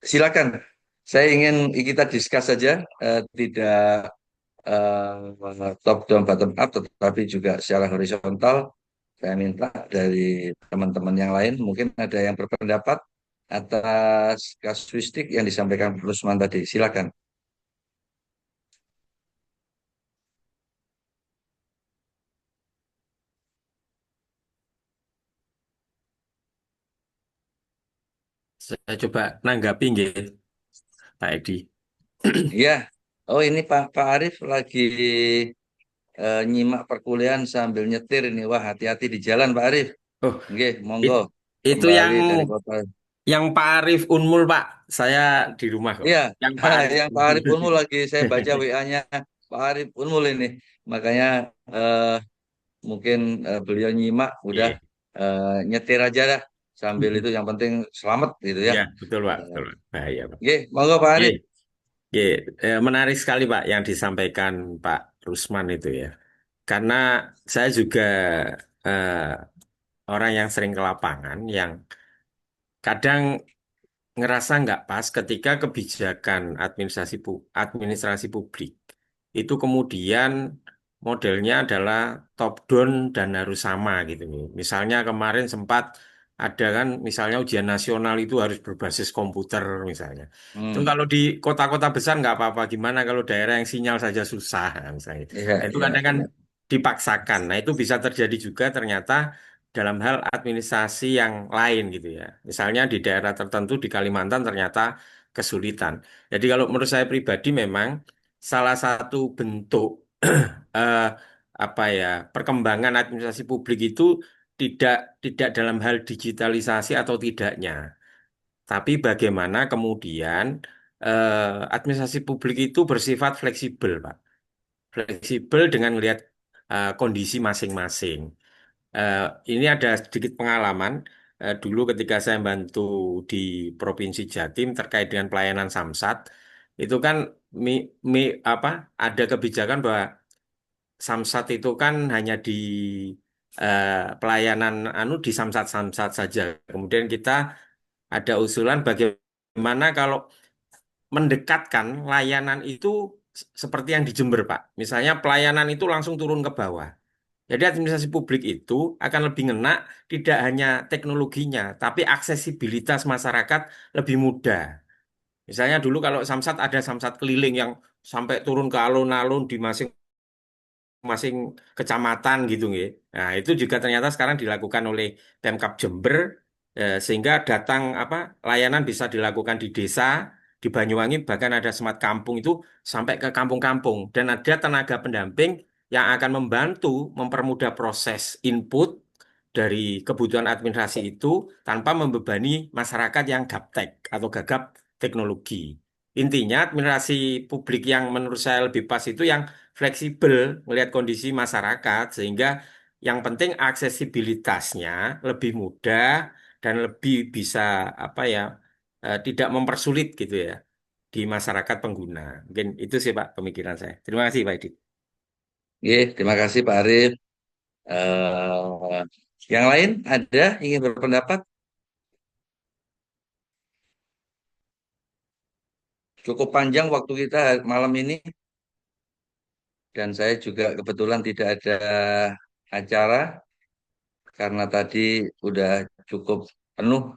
Silakan, saya ingin kita discuss saja, tidak top down bottom up, tetapi juga secara horizontal. Saya minta dari teman-teman yang lain mungkin ada yang berpendapat atas kasuistik yang disampaikan Pak Rusman tadi. Silakan. Saya coba nanggapi nggih, Pak Edi. Iya. Oh ini Pak Arif lagi nyimak perkuliahan sambil nyetir ini. Wah, hati-hati di jalan Pak Arif. Oh, Nggih, monggo it- itu kembali dari kota. yang Pak Arif Unmul, Pak. Saya di rumah kok. Iya, Yang Pak Arif. yang Pak Arif Unmul lagi saya baca WA-nya. Pak Arif Unmul ini. Makanya mungkin beliau nyimak udah Iya, nyetir aja dah sambil itu yang penting selamat gitu ya. iya, betul Pak, Eh, betul Pak. Bahaya Pak. Oke, monggo Pak Oke, Arif. oke. Menarik sekali Pak yang disampaikan Pak Rusman itu ya. Karena saya juga eh, orang yang sering ke lapangan, yang kadang ngerasa nggak pas ketika kebijakan administrasi publik itu kemudian modelnya adalah top down dan harus sama gitu nih. Misalnya kemarin sempat ada kan, misalnya ujian nasional itu harus berbasis komputer misalnya. Itu Hmm, kalau di kota-kota besar nggak apa-apa, gimana kalau daerah yang sinyal saja susah misalnya. iya, Nah, itu iya, kadang kan iya. dipaksakan. Nah, itu bisa terjadi juga ternyata dalam hal administrasi yang lain gitu ya. Misalnya di daerah tertentu di Kalimantan ternyata kesulitan. Jadi kalau menurut saya pribadi memang salah satu bentuk eh, apa ya, perkembangan administrasi publik itu tidak tidak dalam hal digitalisasi atau tidaknya, tapi bagaimana kemudian administrasi publik itu bersifat fleksibel, Pak. Fleksibel dengan melihat kondisi masing-masing. Eh, ini ada sedikit pengalaman. Dulu ketika saya bantu di Provinsi Jatim terkait dengan pelayanan Samsat, itu kan mi, apa ada kebijakan bahwa Samsat itu kan hanya di pelayanan di Samsat-Samsat saja. Kemudian kita ada usulan bagaimana kalau mendekatkan layanan itu seperti yang di Jember, Pak. Misalnya pelayanan itu langsung turun ke bawah. Jadi administrasi publik itu akan lebih ngena tidak hanya teknologinya, tapi aksesibilitas masyarakat lebih mudah. Misalnya dulu kalau Samsat ada Samsat keliling yang sampai turun ke alun-alun di masing kecamatan gitu nggih. Nah, itu juga ternyata sekarang dilakukan oleh Pemkab Jember, sehingga datang layanan bisa dilakukan di desa, di Banyuwangi, bahkan ada Smart Kampung itu sampai ke kampung-kampung, dan ada tenaga pendamping yang akan membantu mempermudah proses input dari kebutuhan administrasi itu tanpa membebani masyarakat yang gaptek atau gagap teknologi. Intinya administrasi publik yang menurut saya lebih pas itu yang fleksibel melihat kondisi masyarakat, sehingga yang penting aksesibilitasnya lebih mudah dan lebih bisa tidak mempersulit gitu ya di masyarakat pengguna. Mungkin itu sih Pak pemikiran saya. Terima kasih Pak Edi. Oke, terima kasih Pak Arif. Eh, yang lain ada ingin berpendapat? Cukup panjang waktu kita malam ini dan saya juga kebetulan tidak ada acara karena tadi udah cukup penuh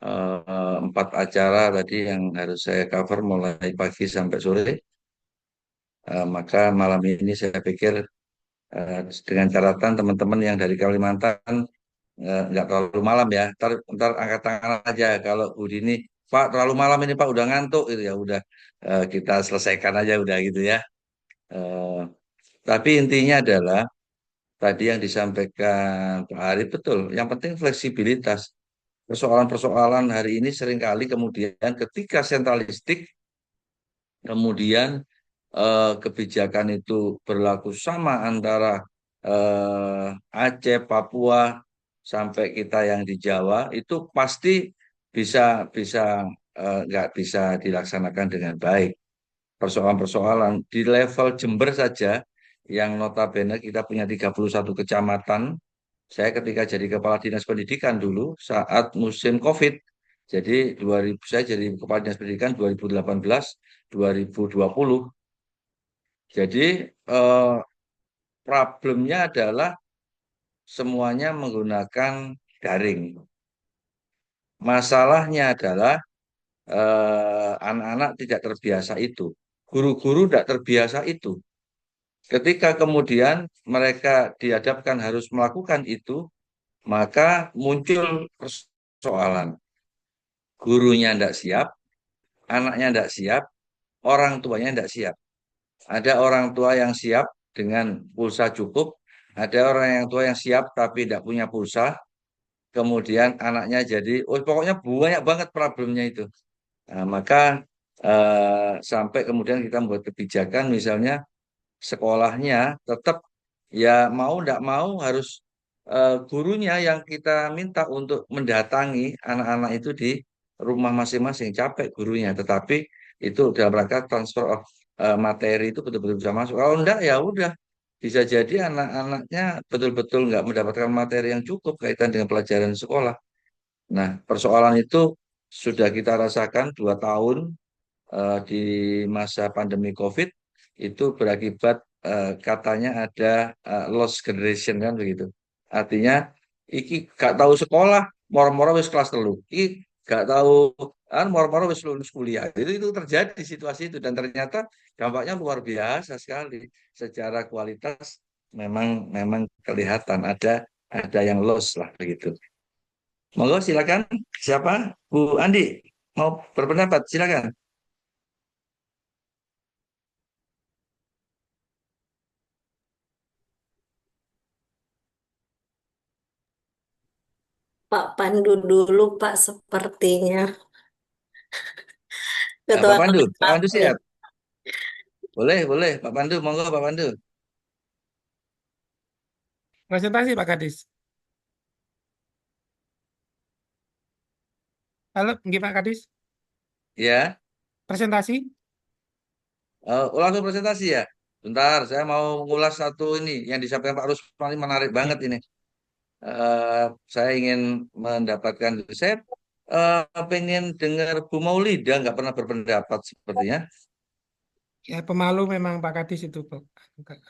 4 acara tadi yang harus saya cover mulai pagi sampai sore. Maka malam ini saya pikir dengan catatan teman-teman yang dari Kalimantan nggak terlalu malam ya. Ntar angkat tangan aja kalau Budi ini Pak terlalu malam ini Pak udah ngantuk gitu ya udah kita selesaikan aja udah gitu ya. Eh, tapi intinya adalah tadi yang disampaikan Pak Arif betul. Yang penting fleksibilitas. Persoalan-persoalan hari ini seringkali kemudian ketika sentralistik kemudian kebijakan itu berlaku sama antara Aceh, Papua, sampai kita yang di Jawa itu pasti bisa bisa nggak bisa dilaksanakan dengan baik. Persoalan-persoalan di level Jember saja yang notabene kita punya 31 kecamatan. Saya ketika jadi kepala dinas pendidikan dulu saat musim COVID. Jadi 2000 saya jadi kepala dinas pendidikan 2018 2020. Jadi eh, problemnya adalah semuanya menggunakan daring. Masalahnya adalah anak-anak tidak terbiasa itu. Guru-guru tidak terbiasa itu. Ketika kemudian mereka dihadapkan harus melakukan itu, maka muncul persoalan. Gurunya tidak siap, anaknya tidak siap, orang tuanya tidak siap. Ada orang tua yang siap dengan pulsa cukup, ada orang yang tua yang siap tapi tidak punya pulsa, kemudian anaknya jadi, oh pokoknya banyak banget problemnya itu. Nah, maka sampai kemudian kita membuat kebijakan misalnya sekolahnya tetap ya mau tidak mau harus gurunya yang kita minta untuk mendatangi anak-anak itu di rumah masing-masing. Capek gurunya, tetapi itu dalam rangka transfer of materi itu betul-betul bisa masuk. Kalau enggak ya udah bisa jadi anak-anaknya betul-betul nggak mendapatkan materi yang cukup kaitan dengan pelajaran sekolah. Nah, persoalan itu sudah kita rasakan 2 tahun di masa pandemi COVID itu berakibat katanya ada lost generation kan begitu. Artinya iki gak tahu sekolah, moro-moro wis kelas telu. Iki gak tahu moro-moro wis lulus kuliah. Itu terjadi situasi itu dan ternyata dampaknya luar biasa sekali. Secara kualitas memang memang kelihatan ada yang lost lah begitu. Monggo silakan. Siapa? Bu Andi mau berpendapat silakan. Pak Pandu dulu, Pak, sepertinya. Ketua Pak Pandu, Pak KPAP Pandu nih. siap. Boleh, boleh. Pak Pandu, monggo Pak Pandu. Presentasi Pak Kadis. Halo, nggih Pak Kadis. Ya, Presentasi. langsung presentasi ya. Bentar, saya mau mengulas satu ini yang disampaikan Pak Rusman ini menarik banget Oke. ini. Saya ingin mendapatkan, saya pengen dengar Bu Maulida nggak pernah berpendapat sepertinya. Ya, pemalu memang Pak Kadis itu, Pak.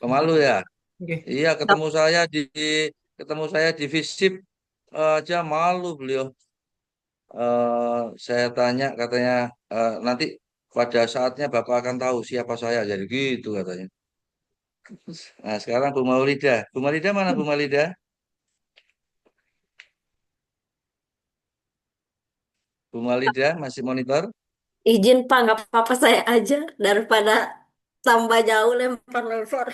Pemalu ya. Oke. Iya, ketemu saya di Visip aja malu beliau. Saya tanya katanya nanti pada saatnya Bapak akan tahu siapa saya jadi gitu katanya. Nah sekarang Bu Maulida, Bu Maulida mana Bu Maulida? Bu Maulida masih monitor? Izin, Pak, nggak apa-apa saya aja daripada tambah jauh lempar-lempar.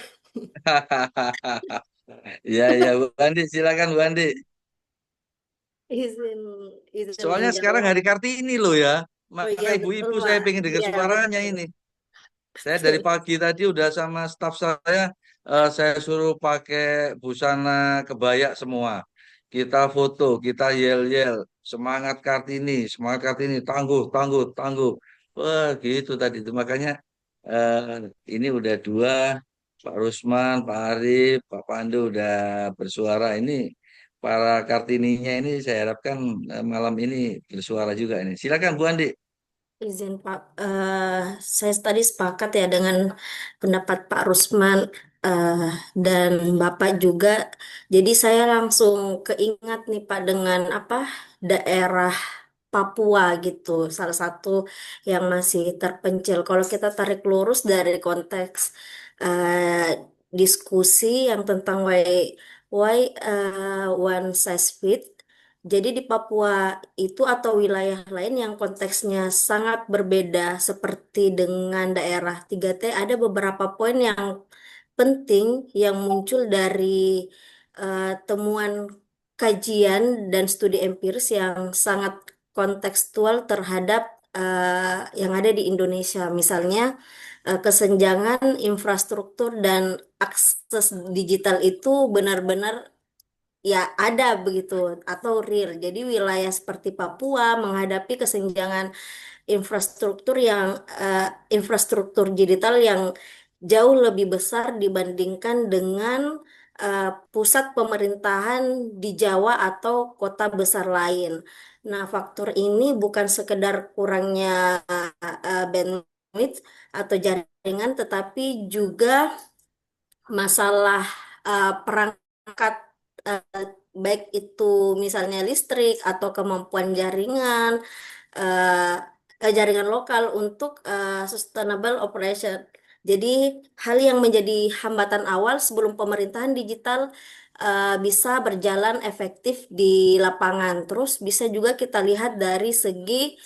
Iya iya Bu Andi silakan Bu Andi. Izin, izin Soalnya sekarang menjawab. hari Kartini loh ya. Oh Maka iya, betul, ibu-ibu saya Pak. pengen dengar Iya, suaranya betul. ini. Saya dari pagi tadi udah sama staf saya suruh pakai busana kebaya semua. Kita foto, kita yel-yel, semangat Kartini, tangguh, tangguh, tangguh. Wah, gitu tadi itu makanya eh, ini udah dua, Pak Rusman, Pak Arif, Pak Pandu udah bersuara. Ini para Kartininya ini saya harapkan malam ini bersuara juga ini. Silakan Bu Andi. Izin, Pak. Saya tadi sepakat ya dengan pendapat Pak Rusman eh, dan Bapak juga. Jadi saya langsung keingat nih Pak dengan apa daerah Papua gitu, salah satu yang masih terpencil. Kalau kita tarik lurus dari konteks diskusi yang tentang one size fit. Jadi di Papua itu atau wilayah lain yang konteksnya sangat berbeda seperti dengan daerah 3T ada beberapa poin yang penting yang muncul dari temuan kajian dan studi empiris yang sangat kontekstual terhadap yang ada di Indonesia. Misalnya kesenjangan infrastruktur dan akses digital itu benar-benar ya ada begitu atau real. Jadi wilayah seperti Papua menghadapi kesenjangan infrastruktur digital yang jauh lebih besar dibandingkan dengan pusat pemerintahan di Jawa atau kota besar lain. Nah, faktor ini bukan sekedar kurangnya bandwidth atau jaringan, tetapi juga masalah perangkat eh, baik itu misalnya listrik atau kemampuan jaringan jaringan lokal untuk sustainable operation. Jadi hal yang menjadi hambatan awal sebelum pemerintahan digital bisa berjalan efektif di lapangan. Terus bisa juga kita lihat dari segi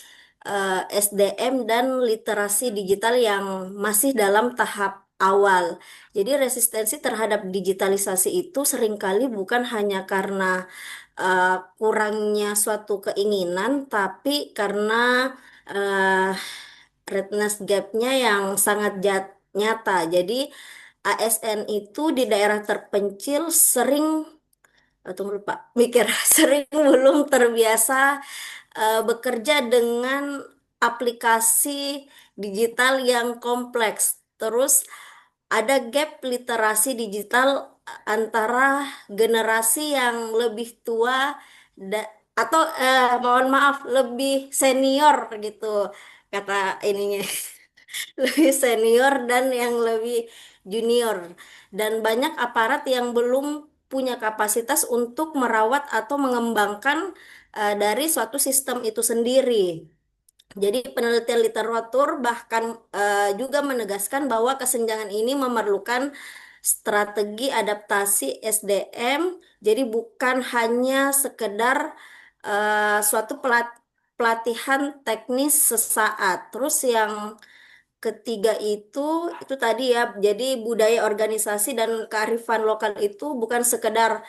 SDM dan literasi digital yang masih dalam tahap awal. Jadi resistensi terhadap digitalisasi itu seringkali bukan hanya karena kurangnya suatu keinginan, tapi karena uh, readiness gap-nya yang sangat nyata. Jadi ASN itu di daerah terpencil sering, tunggu lupa, mikir, sering belum terbiasa bekerja dengan aplikasi digital yang kompleks. Terus ada gap literasi digital antara generasi yang lebih tua atau mohon maaf lebih senior gitu kata ininya. Lebih senior dan yang lebih junior, dan banyak aparat yang belum punya kapasitas untuk merawat atau mengembangkan dari suatu sistem itu sendiri. Jadi penelitian literatur bahkan juga menegaskan bahwa kesenjangan ini memerlukan strategi adaptasi SDM. Jadi bukan hanya sekedar suatu pelatihan teknis sesaat. Terus yang ketiga itu tadi ya, jadi budaya organisasi dan kearifan lokal itu bukan sekedar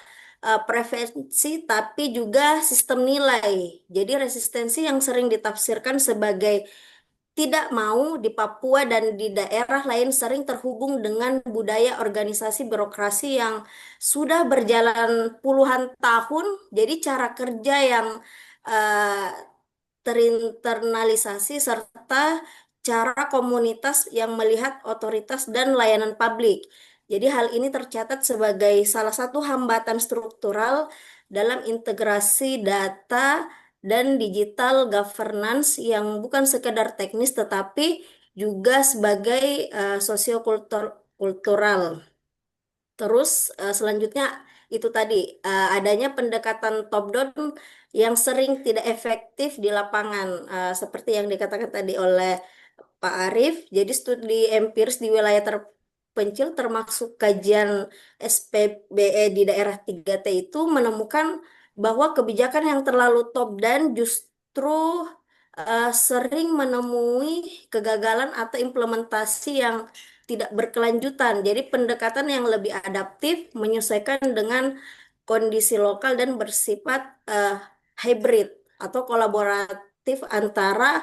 preferensi tapi juga sistem nilai. Jadi resistensi yang sering ditafsirkan sebagai tidak mau di Papua dan di daerah lain sering terhubung dengan budaya organisasi birokrasi yang sudah berjalan puluhan tahun. Jadi cara kerja yang eh, terinternalisasi serta cara komunitas yang melihat otoritas dan layanan publik. Jadi hal ini tercatat sebagai salah satu hambatan struktural dalam integrasi data dan digital governance yang bukan sekedar teknis tetapi juga sebagai sosiokultural. Terus selanjutnya itu tadi adanya pendekatan top down yang sering tidak efektif di lapangan, seperti yang dikatakan tadi oleh Pak Arief. Jadi studi empiris di wilayah terpencil termasuk kajian SPBE di daerah 3T itu menemukan bahwa kebijakan yang terlalu top down justru sering menemui kegagalan atau implementasi yang tidak berkelanjutan. Jadi pendekatan yang lebih adaptif menyesuaikan dengan kondisi lokal dan bersifat hybrid atau kolaboratif antara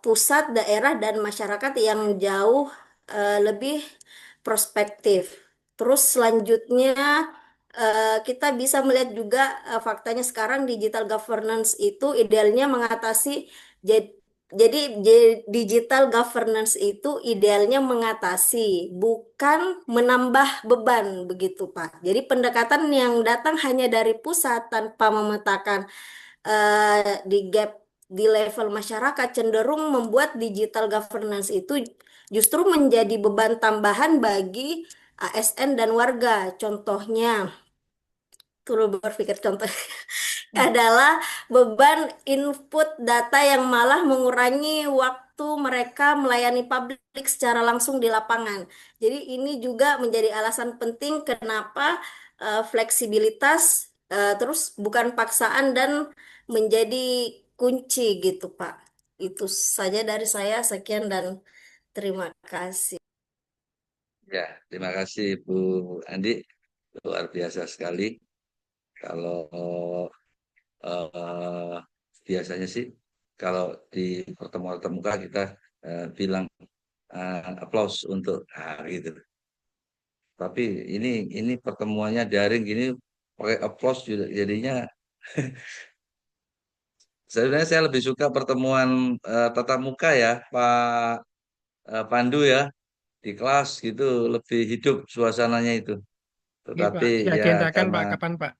pusat, daerah, dan masyarakat yang jauh lebih prospektif. Terus selanjutnya kita bisa melihat juga faktanya sekarang digital governance itu idealnya mengatasi jad- digital governance itu idealnya mengatasi, bukan menambah beban begitu, Pak. Jadi pendekatan yang datang hanya dari pusat tanpa memetakan di gap di level masyarakat cenderung membuat digital governance itu justru menjadi beban tambahan bagi ASN dan warga. Contohnya, turut berpikir contoh adalah beban input data yang malah mengurangi waktu mereka melayani publik secara langsung di lapangan. Jadi ini juga menjadi alasan penting kenapa fleksibilitas terus bukan paksaan dan menjadi kunci gitu, Pak. Itu saja dari saya. Sekian dan terima kasih. Ya, terima kasih Bu Andi, luar biasa sekali. Kalau eh, biasanya sih kalau di pertemuan tatap muka kita bilang aplaus untuk gitu. Tapi ini pertemuannya daring gini pakai aplaus juga jadinya sebenarnya saya lebih suka pertemuan tatap muka ya Pak Pandu ya, di kelas gitu lebih hidup suasananya itu. Oke, Tetapi Pak. ya Diagendakan, karena Pak. Kapan, Pak?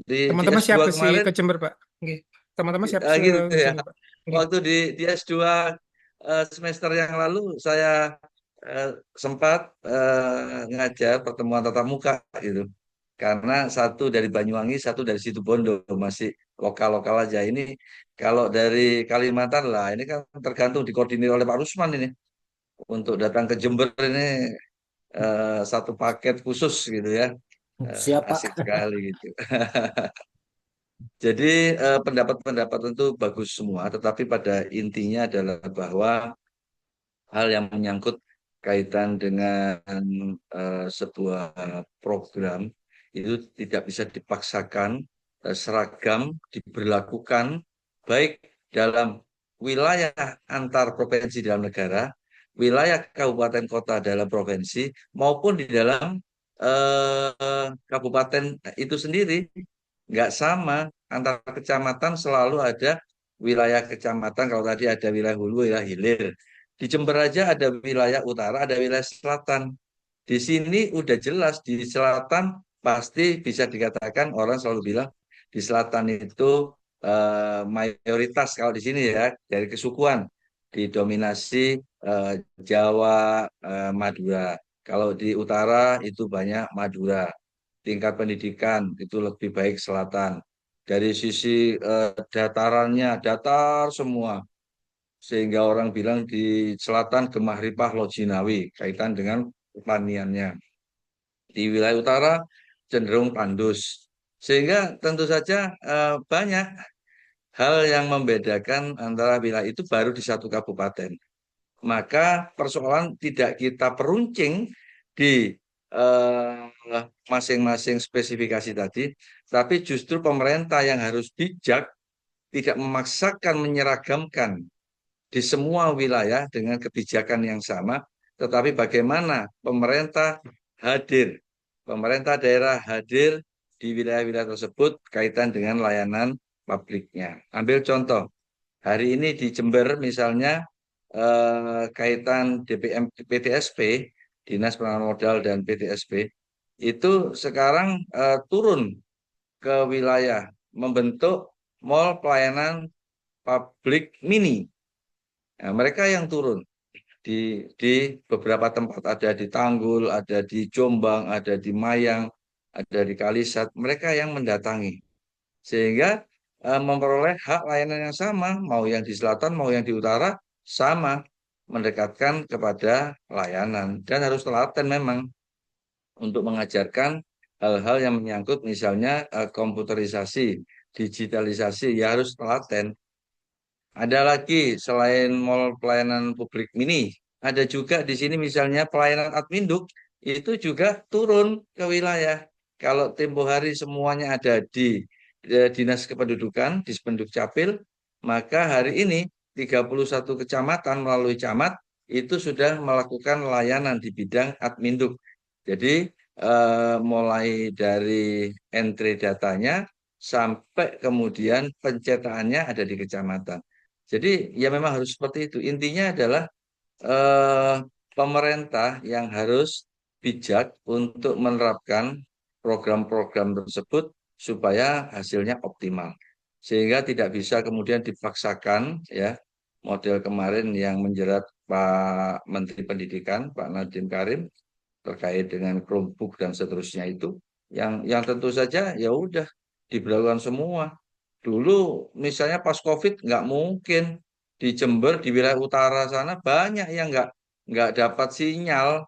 di Teman-teman S2 siap sih kemarin ke Jember, Pak. Oke. Teman-teman siap gitu ke ya. sini, Pak. Oke. Waktu di S2 semester yang lalu saya sempat ngajar pertemuan tatap muka gitu. Karena satu dari Banyuwangi, satu dari Situbondo, masih lokal-lokal aja. Ini kalau dari Kalimantan lah, ini kan tergantung dikoordinir oleh Pak Rusman ini. Untuk datang ke Jember ini satu paket khusus gitu ya. Siap, Pak. Asik sekali gitu. Jadi pendapat-pendapat tentu bagus semua, tetapi pada intinya adalah bahwa hal yang menyangkut kaitan dengan sebuah program itu tidak bisa dipaksakan, seragam diberlakukan baik dalam wilayah antar provinsi dalam negara wilayah kabupaten kota dalam provinsi maupun di dalam kabupaten itu sendiri. Nggak sama, antar kecamatan selalu ada wilayah kecamatan. Kalau tadi ada wilayah hulu, wilayah hilir. Di Jember aja ada wilayah utara, ada wilayah selatan. Di sini udah jelas, di selatan pasti bisa dikatakan orang selalu bilang di selatan itu mayoritas kalau di sini ya dari kesukuan didominasi eh, Jawa, Madura. Kalau di utara itu banyak Madura. Tingkat pendidikan itu lebih baik selatan. Dari sisi datarannya datar semua, sehingga orang bilang di selatan Gemah Ripah Lojinawi kaitan dengan pertaniannya. Di wilayah utara cenderung tandus. Sehingga tentu saja banyak hal yang membedakan antara wilayah itu baru di satu kabupaten. Maka persoalan tidak kita peruncing di masing-masing spesifikasi tadi, tapi justru pemerintah yang harus bijak, tidak memaksakan menyeragamkan di semua wilayah dengan kebijakan yang sama, tetapi bagaimana pemerintah hadir, pemerintah daerah hadir di wilayah-wilayah tersebut kaitan dengan layanan publiknya. Ambil contoh, hari ini di Jember misalnya kaitan DPM PTSP, Dinas Penanaman Modal dan PTSP, itu sekarang turun ke wilayah membentuk mall pelayanan publik mini. Nah, mereka yang turun di beberapa tempat, ada di Tanggul, ada di Jombang, ada di Mayang, ada di Kalisat, mereka yang mendatangi sehingga memperoleh hak layanan yang sama, mau yang di selatan mau yang di utara sama, mendekatkan kepada layanan dan harus telaten memang untuk mengajarkan hal-hal yang menyangkut misalnya komputerisasi, digitalisasi, ya harus telaten. Ada lagi selain mall pelayanan publik mini, ada juga di sini misalnya pelayanan adminduk itu juga turun ke wilayah. Kalau tempo hari semuanya ada di Dinas Kependudukan, di Spenduk Capil, maka hari ini 31 kecamatan melalui camat itu sudah melakukan layanan di bidang adminduk. Jadi mulai dari entry datanya sampai kemudian pencetakannya ada di kecamatan. Jadi ya memang harus seperti itu. Intinya adalah eh, pemerintah yang harus bijak untuk menerapkan program-program tersebut supaya hasilnya optimal. Sehingga tidak bisa kemudian dipaksakan ya model kemarin yang menjerat Pak Menteri Pendidikan, Pak Nadiem Karim terkait dengan Chromebook dan seterusnya itu yang tentu saja ya udah diberlakukan semua. Dulu misalnya pas COVID nggak mungkin di Jember di wilayah utara sana banyak yang nggak dapat sinyal,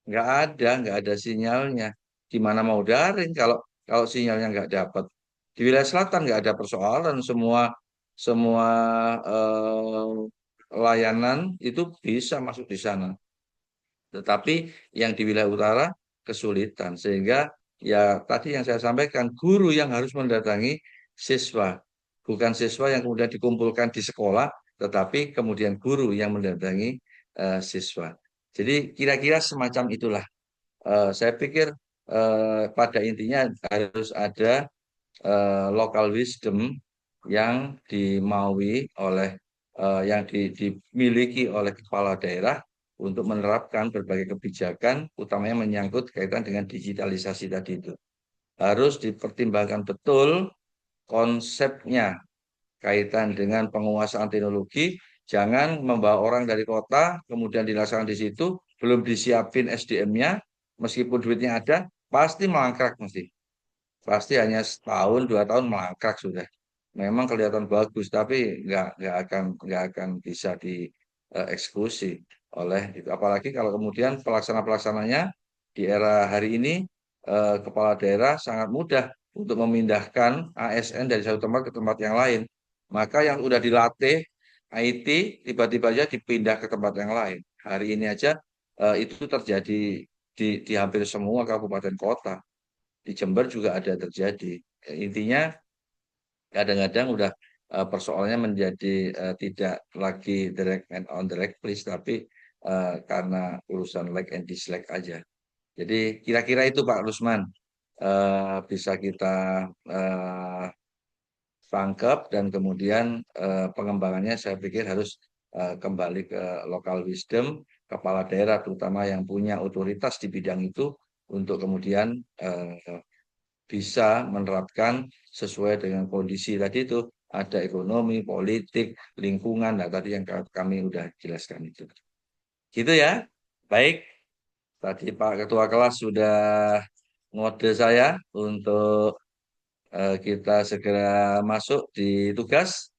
nggak ada sinyalnya. Gimana mau daring kalau kalau sinyalnya nggak dapat? Di wilayah selatan nggak ada persoalan, semua semua layanan itu bisa masuk di sana. Tetapi yang di wilayah utara kesulitan sehingga ya tadi yang saya sampaikan guru yang harus mendatangi siswa, bukan siswa yang kemudian dikumpulkan di sekolah, tetapi kemudian guru yang mendatangi siswa. Jadi kira-kira semacam itulah. Saya pikir pada intinya harus ada local wisdom yang dimaui oleh yang dimiliki oleh kepala daerah untuk menerapkan berbagai kebijakan, utamanya menyangkut kaitan dengan digitalisasi tadi itu. Harus dipertimbangkan betul konsepnya kaitan dengan penguasaan teknologi, jangan membawa orang dari kota, kemudian dilaksanakan di situ, belum disiapin SDM-nya, meskipun duitnya ada, pasti melangkrak mesti. Pasti hanya setahun, 2 tahun melangkrak sudah. Memang kelihatan bagus, tapi nggak akan bisa dieksekusi oleh itu. Apalagi kalau kemudian pelaksana-pelaksananya di era hari ini kepala daerah sangat mudah untuk memindahkan ASN dari satu tempat ke tempat yang lain. Maka yang sudah dilatih IT tiba-tiba aja dipindah ke tempat yang lain. Hari ini aja itu terjadi di hampir semua kabupaten kota. Di Jember juga ada terjadi. Intinya kadang-kadang udah persoalannya menjadi tidak lagi direct and on direct place, tapi karena urusan like and dislike aja. Jadi kira-kira itu Pak Rusman, bisa kita eh, tangkap, dan kemudian pengembangannya saya pikir harus kembali ke local wisdom, kepala daerah terutama yang punya otoritas di bidang itu, untuk kemudian bisa menerapkan sesuai dengan kondisi tadi itu, ada ekonomi, politik, lingkungan, nah tadi yang kami udah jelaskan itu. Gitu ya. Baik, tadi Pak Ketua Kelas sudah ngode saya untuk kita segera masuk di tugas.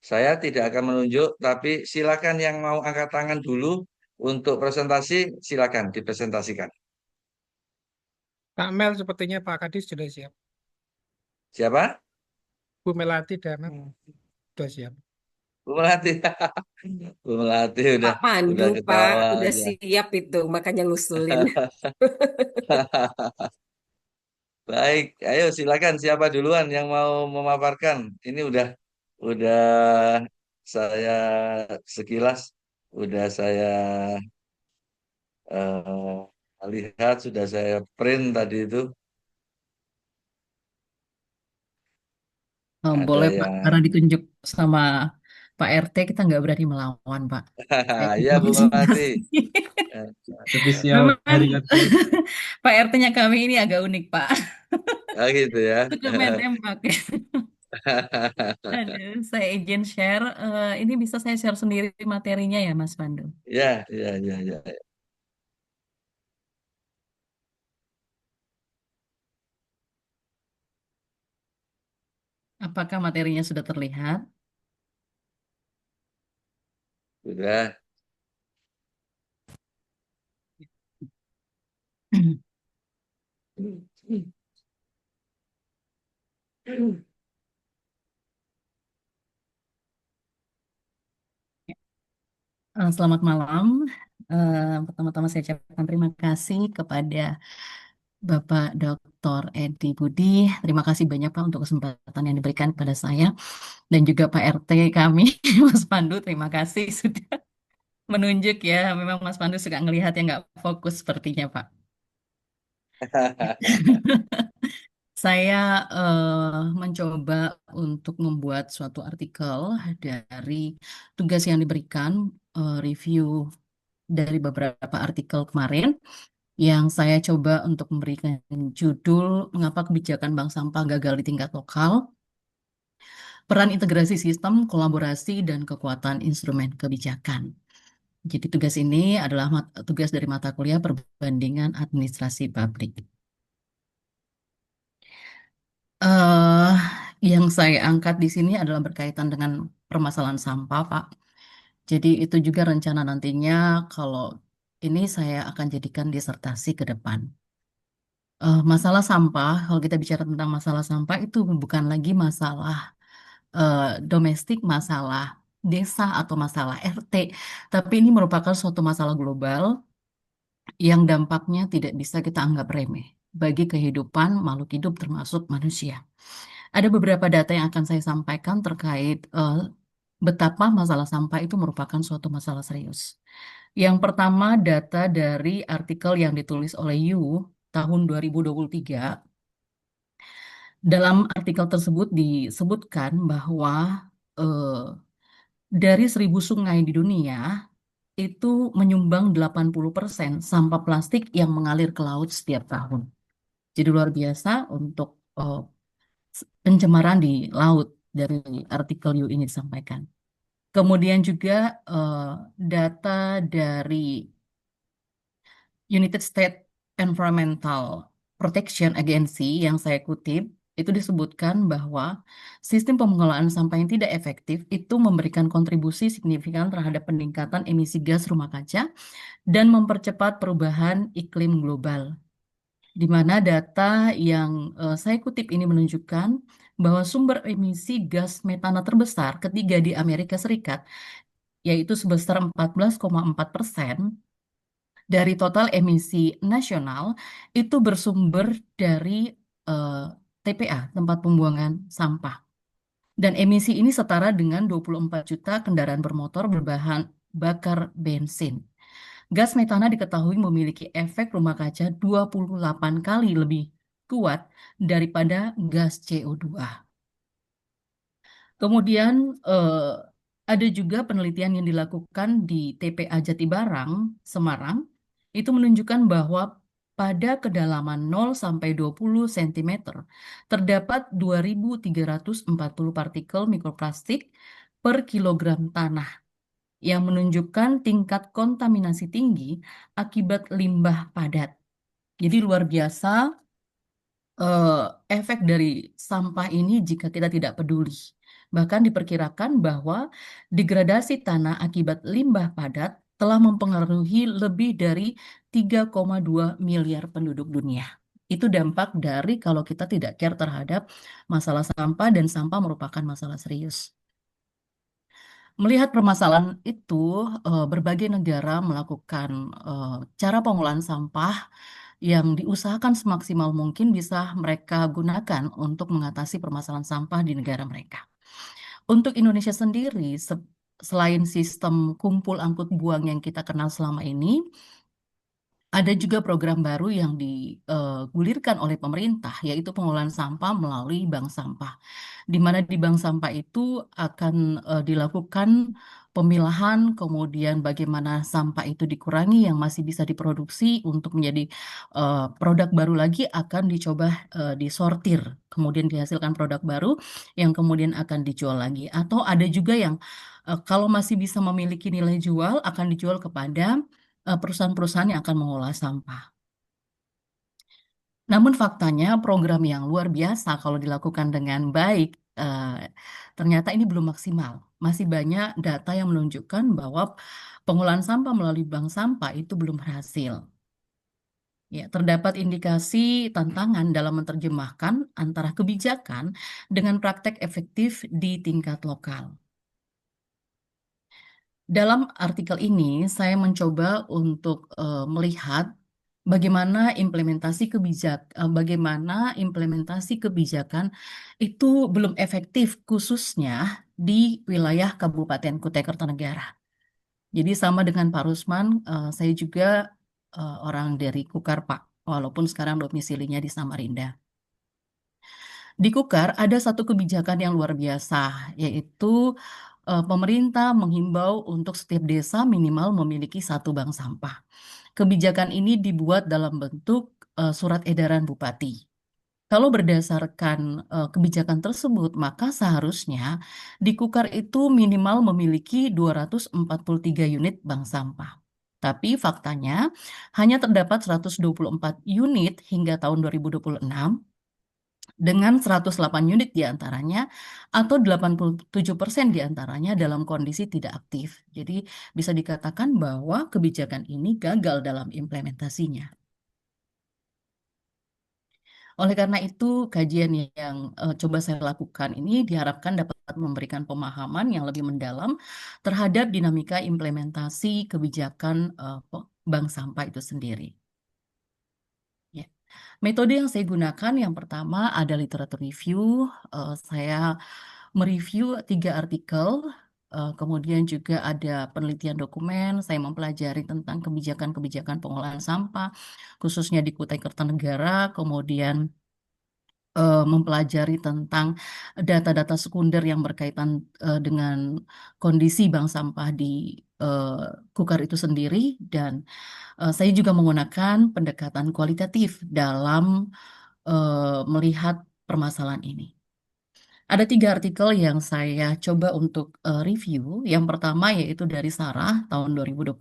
Saya tidak akan menunjuk, tapi silakan yang mau angkat tangan dulu untuk presentasi, silakan dipresentasikan. Kak Mel sepertinya Pak Kadis sudah siap. Siapa? Bu Melati dan sudah siap. Bu Melati. Bu Melati Pak Pandu, udah Pak, ketawa udah aja. siap itu, makanya ngusulin. Baik, ayo silakan, siapa duluan yang mau memaparkan. Ini udah saya sekilas, udah saya lihat, sudah saya print tadi itu. Oh, Ada boleh Pak, yang karena ditunjuk sama Pak RT kita nggak berani melawan Pak. Kayak ya Bu Melati. Eh, Spesial Memang hari Kartini. Pak RT-nya kami ini agak unik Pak. gitu ya. Suka main tembak ya. Aduh, saya izin share. Ini bisa saya share sendiri materinya ya Mas Pandu. Ya, ya, ya, ya. Apakah materinya sudah terlihat? Sudah. Selamat malam. Pertama-tama saya ucapkan terima kasih kepada Bapak Dr. Edi Budi. Terima kasih banyak Pak untuk kesempatan yang diberikan kepada saya dan juga Pak RT kami, Mas Pandu. Terima kasih sudah menunjuk ya. Memang Mas Pandu suka ngelihat yang nggak fokus sepertinya Pak. Saya mencoba untuk membuat suatu artikel dari tugas yang diberikan, review dari beberapa artikel kemarin, yang saya coba untuk memberikan judul Mengapa Kebijakan Bank Sampah Gagal di Tingkat Lokal, Peran Integrasi Sistem, Kolaborasi, dan Kekuatan Instrumen Kebijakan. Jadi tugas ini adalah tugas dari mata kuliah Perbandingan Administrasi Publik. eh yang saya angkat di sini adalah berkaitan dengan permasalahan sampah, Pak. Jadi itu juga rencana nantinya kalau ini saya akan jadikan disertasi ke depan. Masalah sampah, kalau kita bicara tentang masalah sampah itu bukan lagi masalah domestik, masalah desa atau masalah RT, tapi ini merupakan suatu masalah global yang dampaknya tidak bisa kita anggap remeh bagi kehidupan makhluk hidup termasuk manusia. Ada beberapa data yang akan saya sampaikan terkait betapa masalah sampah itu merupakan suatu masalah serius. Yang pertama, data dari artikel yang ditulis oleh You tahun 2023. Dalam artikel tersebut disebutkan bahwa eh, dari 1.000 sungai di dunia itu menyumbang 80% sampah plastik yang mengalir ke laut setiap tahun. Jadi luar biasa untuk pencemaran di laut dari artikel You ini disampaikan. Kemudian juga data dari United States Environmental Protection Agency yang saya kutip, itu disebutkan bahwa sistem pengelolaan sampah yang tidak efektif itu memberikan kontribusi signifikan terhadap peningkatan emisi gas rumah kaca dan mempercepat perubahan iklim global. Di mana data yang saya kutip ini menunjukkan bahwa sumber emisi gas metana terbesar ketiga di Amerika Serikat, yaitu sebesar 14,4% dari total emisi nasional, itu bersumber dari TPA, tempat pembuangan sampah. Dan emisi ini setara dengan 24 juta kendaraan bermotor berbahan bakar bensin. Gas metana diketahui memiliki efek rumah kaca 28 kali lebih kuat daripada gas CO2. Kemudian ada juga penelitian yang dilakukan di TPA Jatibarang, Semarang, itu menunjukkan bahwa pada kedalaman 0 sampai 20 cm terdapat 2.340 partikel mikroplastik per kilogram tanah yang menunjukkan tingkat kontaminasi tinggi akibat limbah padat. Jadi luar biasa eh, efek dari sampah ini jika kita tidak peduli. Bahkan diperkirakan bahwa degradasi tanah akibat limbah padat telah mempengaruhi lebih dari 3,2 miliar penduduk dunia. Itu dampak dari kalau kita tidak care terhadap masalah sampah dan sampah merupakan masalah serius. Melihat permasalahan itu, berbagai negara melakukan cara pengolahan sampah yang diusahakan semaksimal mungkin bisa mereka gunakan untuk mengatasi permasalahan sampah di negara mereka. Untuk Indonesia sendiri, selain sistem kumpul angkut buang yang kita kenal selama ini, ada juga program baru yang digulirkan oleh pemerintah, yaitu pengolahan sampah melalui bank sampah, di mana di bank sampah itu akan dilakukan pemilahan, kemudian bagaimana sampah itu dikurangi yang masih bisa diproduksi untuk menjadi produk baru lagi akan dicoba disortir, kemudian dihasilkan produk baru yang kemudian akan dijual lagi. Atau ada juga yang kalau masih bisa memiliki nilai jual akan dijual kepada perusahaan-perusahaan yang akan mengolah sampah. Namun faktanya program yang luar biasa kalau dilakukan dengan baik, ternyata ini belum maksimal. Masih banyak data yang menunjukkan bahwa pengolahan sampah melalui bank sampah itu belum berhasil. Ya, terdapat indikasi tantangan dalam menerjemahkan antara kebijakan dengan praktek efektif di tingkat lokal. Dalam artikel ini, saya mencoba untuk melihat bagaimana implementasi kebijakan itu belum efektif, khususnya di wilayah Kabupaten Kutai Kartanegara. Jadi sama dengan Pak Rusman, saya juga orang dari Kukar, Pak, walaupun sekarang domisilinya di Samarinda. Di Kukar ada satu kebijakan yang luar biasa, yaitu pemerintah menghimbau untuk setiap desa minimal memiliki satu bank sampah. Kebijakan ini dibuat dalam bentuk surat edaran bupati. Kalau berdasarkan kebijakan tersebut, maka seharusnya di Kukar itu minimal memiliki 243 unit bank sampah. Tapi faktanya hanya terdapat 124 unit hingga tahun 2026 dengan 108 unit diantaranya atau 87% diantaranya dalam kondisi tidak aktif. Jadi bisa dikatakan bahwa kebijakan ini gagal dalam implementasinya. Oleh karena itu, kajian yang coba saya lakukan ini diharapkan dapat memberikan pemahaman yang lebih mendalam terhadap dinamika implementasi kebijakan bank sampah itu sendiri. Ya. Metode yang saya gunakan yang pertama ada literatur review. Saya mereview 3 artikel, kemudian juga ada penelitian dokumen. Saya mempelajari tentang kebijakan-kebijakan pengolahan sampah, khususnya di Kutai Kartanegara, kemudian mempelajari tentang data-data sekunder yang berkaitan dengan kondisi bank sampah di Kukar itu sendiri, dan saya juga menggunakan pendekatan kualitatif dalam melihat permasalahan ini. Ada 3 artikel yang saya coba untuk review. Yang pertama yaitu dari Sarah tahun 2024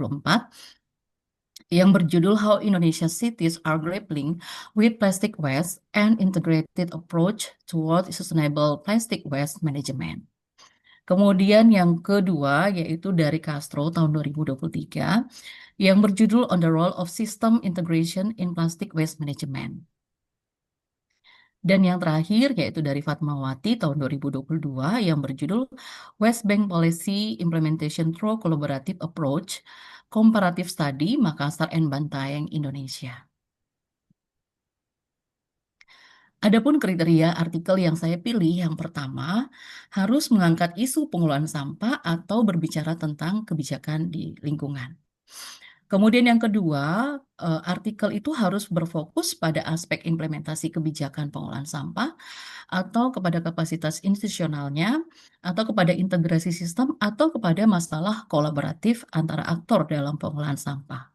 yang berjudul How Indonesia Cities Are Grappling with Plastic Waste and Integrated Approach Toward Sustainable Plastic Waste Management. Kemudian yang kedua yaitu dari Castro tahun 2023 yang berjudul On the Role of System Integration in Plastic Waste Management. Dan yang terakhir yaitu dari Fatmawati tahun 2022 yang berjudul West Bank Policy Implementation Through Collaborative Approach, Comparative Study, Makassar and Bantaeng, Indonesia. Adapun kriteria artikel yang saya pilih, yang pertama harus mengangkat isu pengolahan sampah atau berbicara tentang kebijakan di lingkungan. Kemudian yang kedua, artikel itu harus berfokus pada aspek implementasi kebijakan pengolahan sampah atau kepada kapasitas institusionalnya atau kepada integrasi sistem atau kepada masalah kolaboratif antara aktor dalam pengolahan sampah.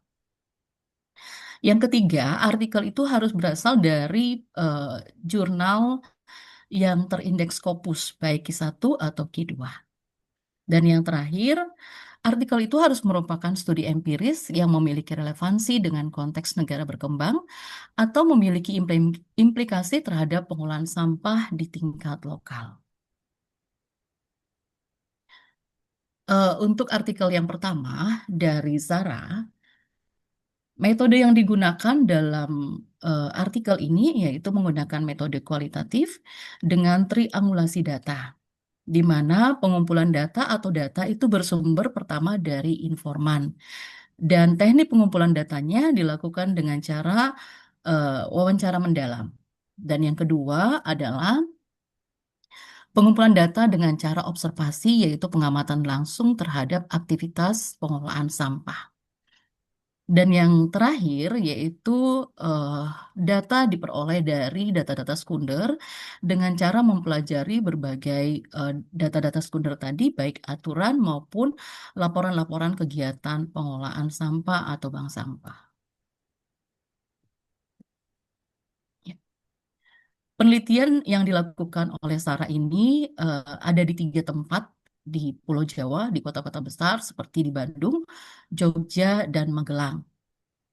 Yang ketiga, artikel itu harus berasal dari jurnal yang terindeks Scopus, baik Q1 atau Q2. Dan yang terakhir, artikel itu harus merupakan studi empiris yang memiliki relevansi dengan konteks negara berkembang atau memiliki implikasi terhadap pengolahan sampah di tingkat lokal. Untuk artikel yang pertama dari Zara, metode yang digunakan dalam artikel ini yaitu menggunakan metode kualitatif dengan triangulasi data, di mana pengumpulan data atau data itu bersumber pertama dari informan. Dan teknik pengumpulan datanya dilakukan dengan cara wawancara mendalam. Dan yang kedua adalah pengumpulan data dengan cara observasi, yaitu pengamatan langsung terhadap aktivitas pengolahan sampah. Dan yang terakhir yaitu data diperoleh dari data-data sekunder dengan cara mempelajari berbagai data-data sekunder tadi, baik aturan maupun laporan-laporan kegiatan pengolahan sampah atau bank sampah. Ya. Penelitian yang dilakukan oleh Sarah ini ada di 3 tempat di Pulau Jawa, di kota-kota besar seperti di Bandung, Jogja, dan Magelang.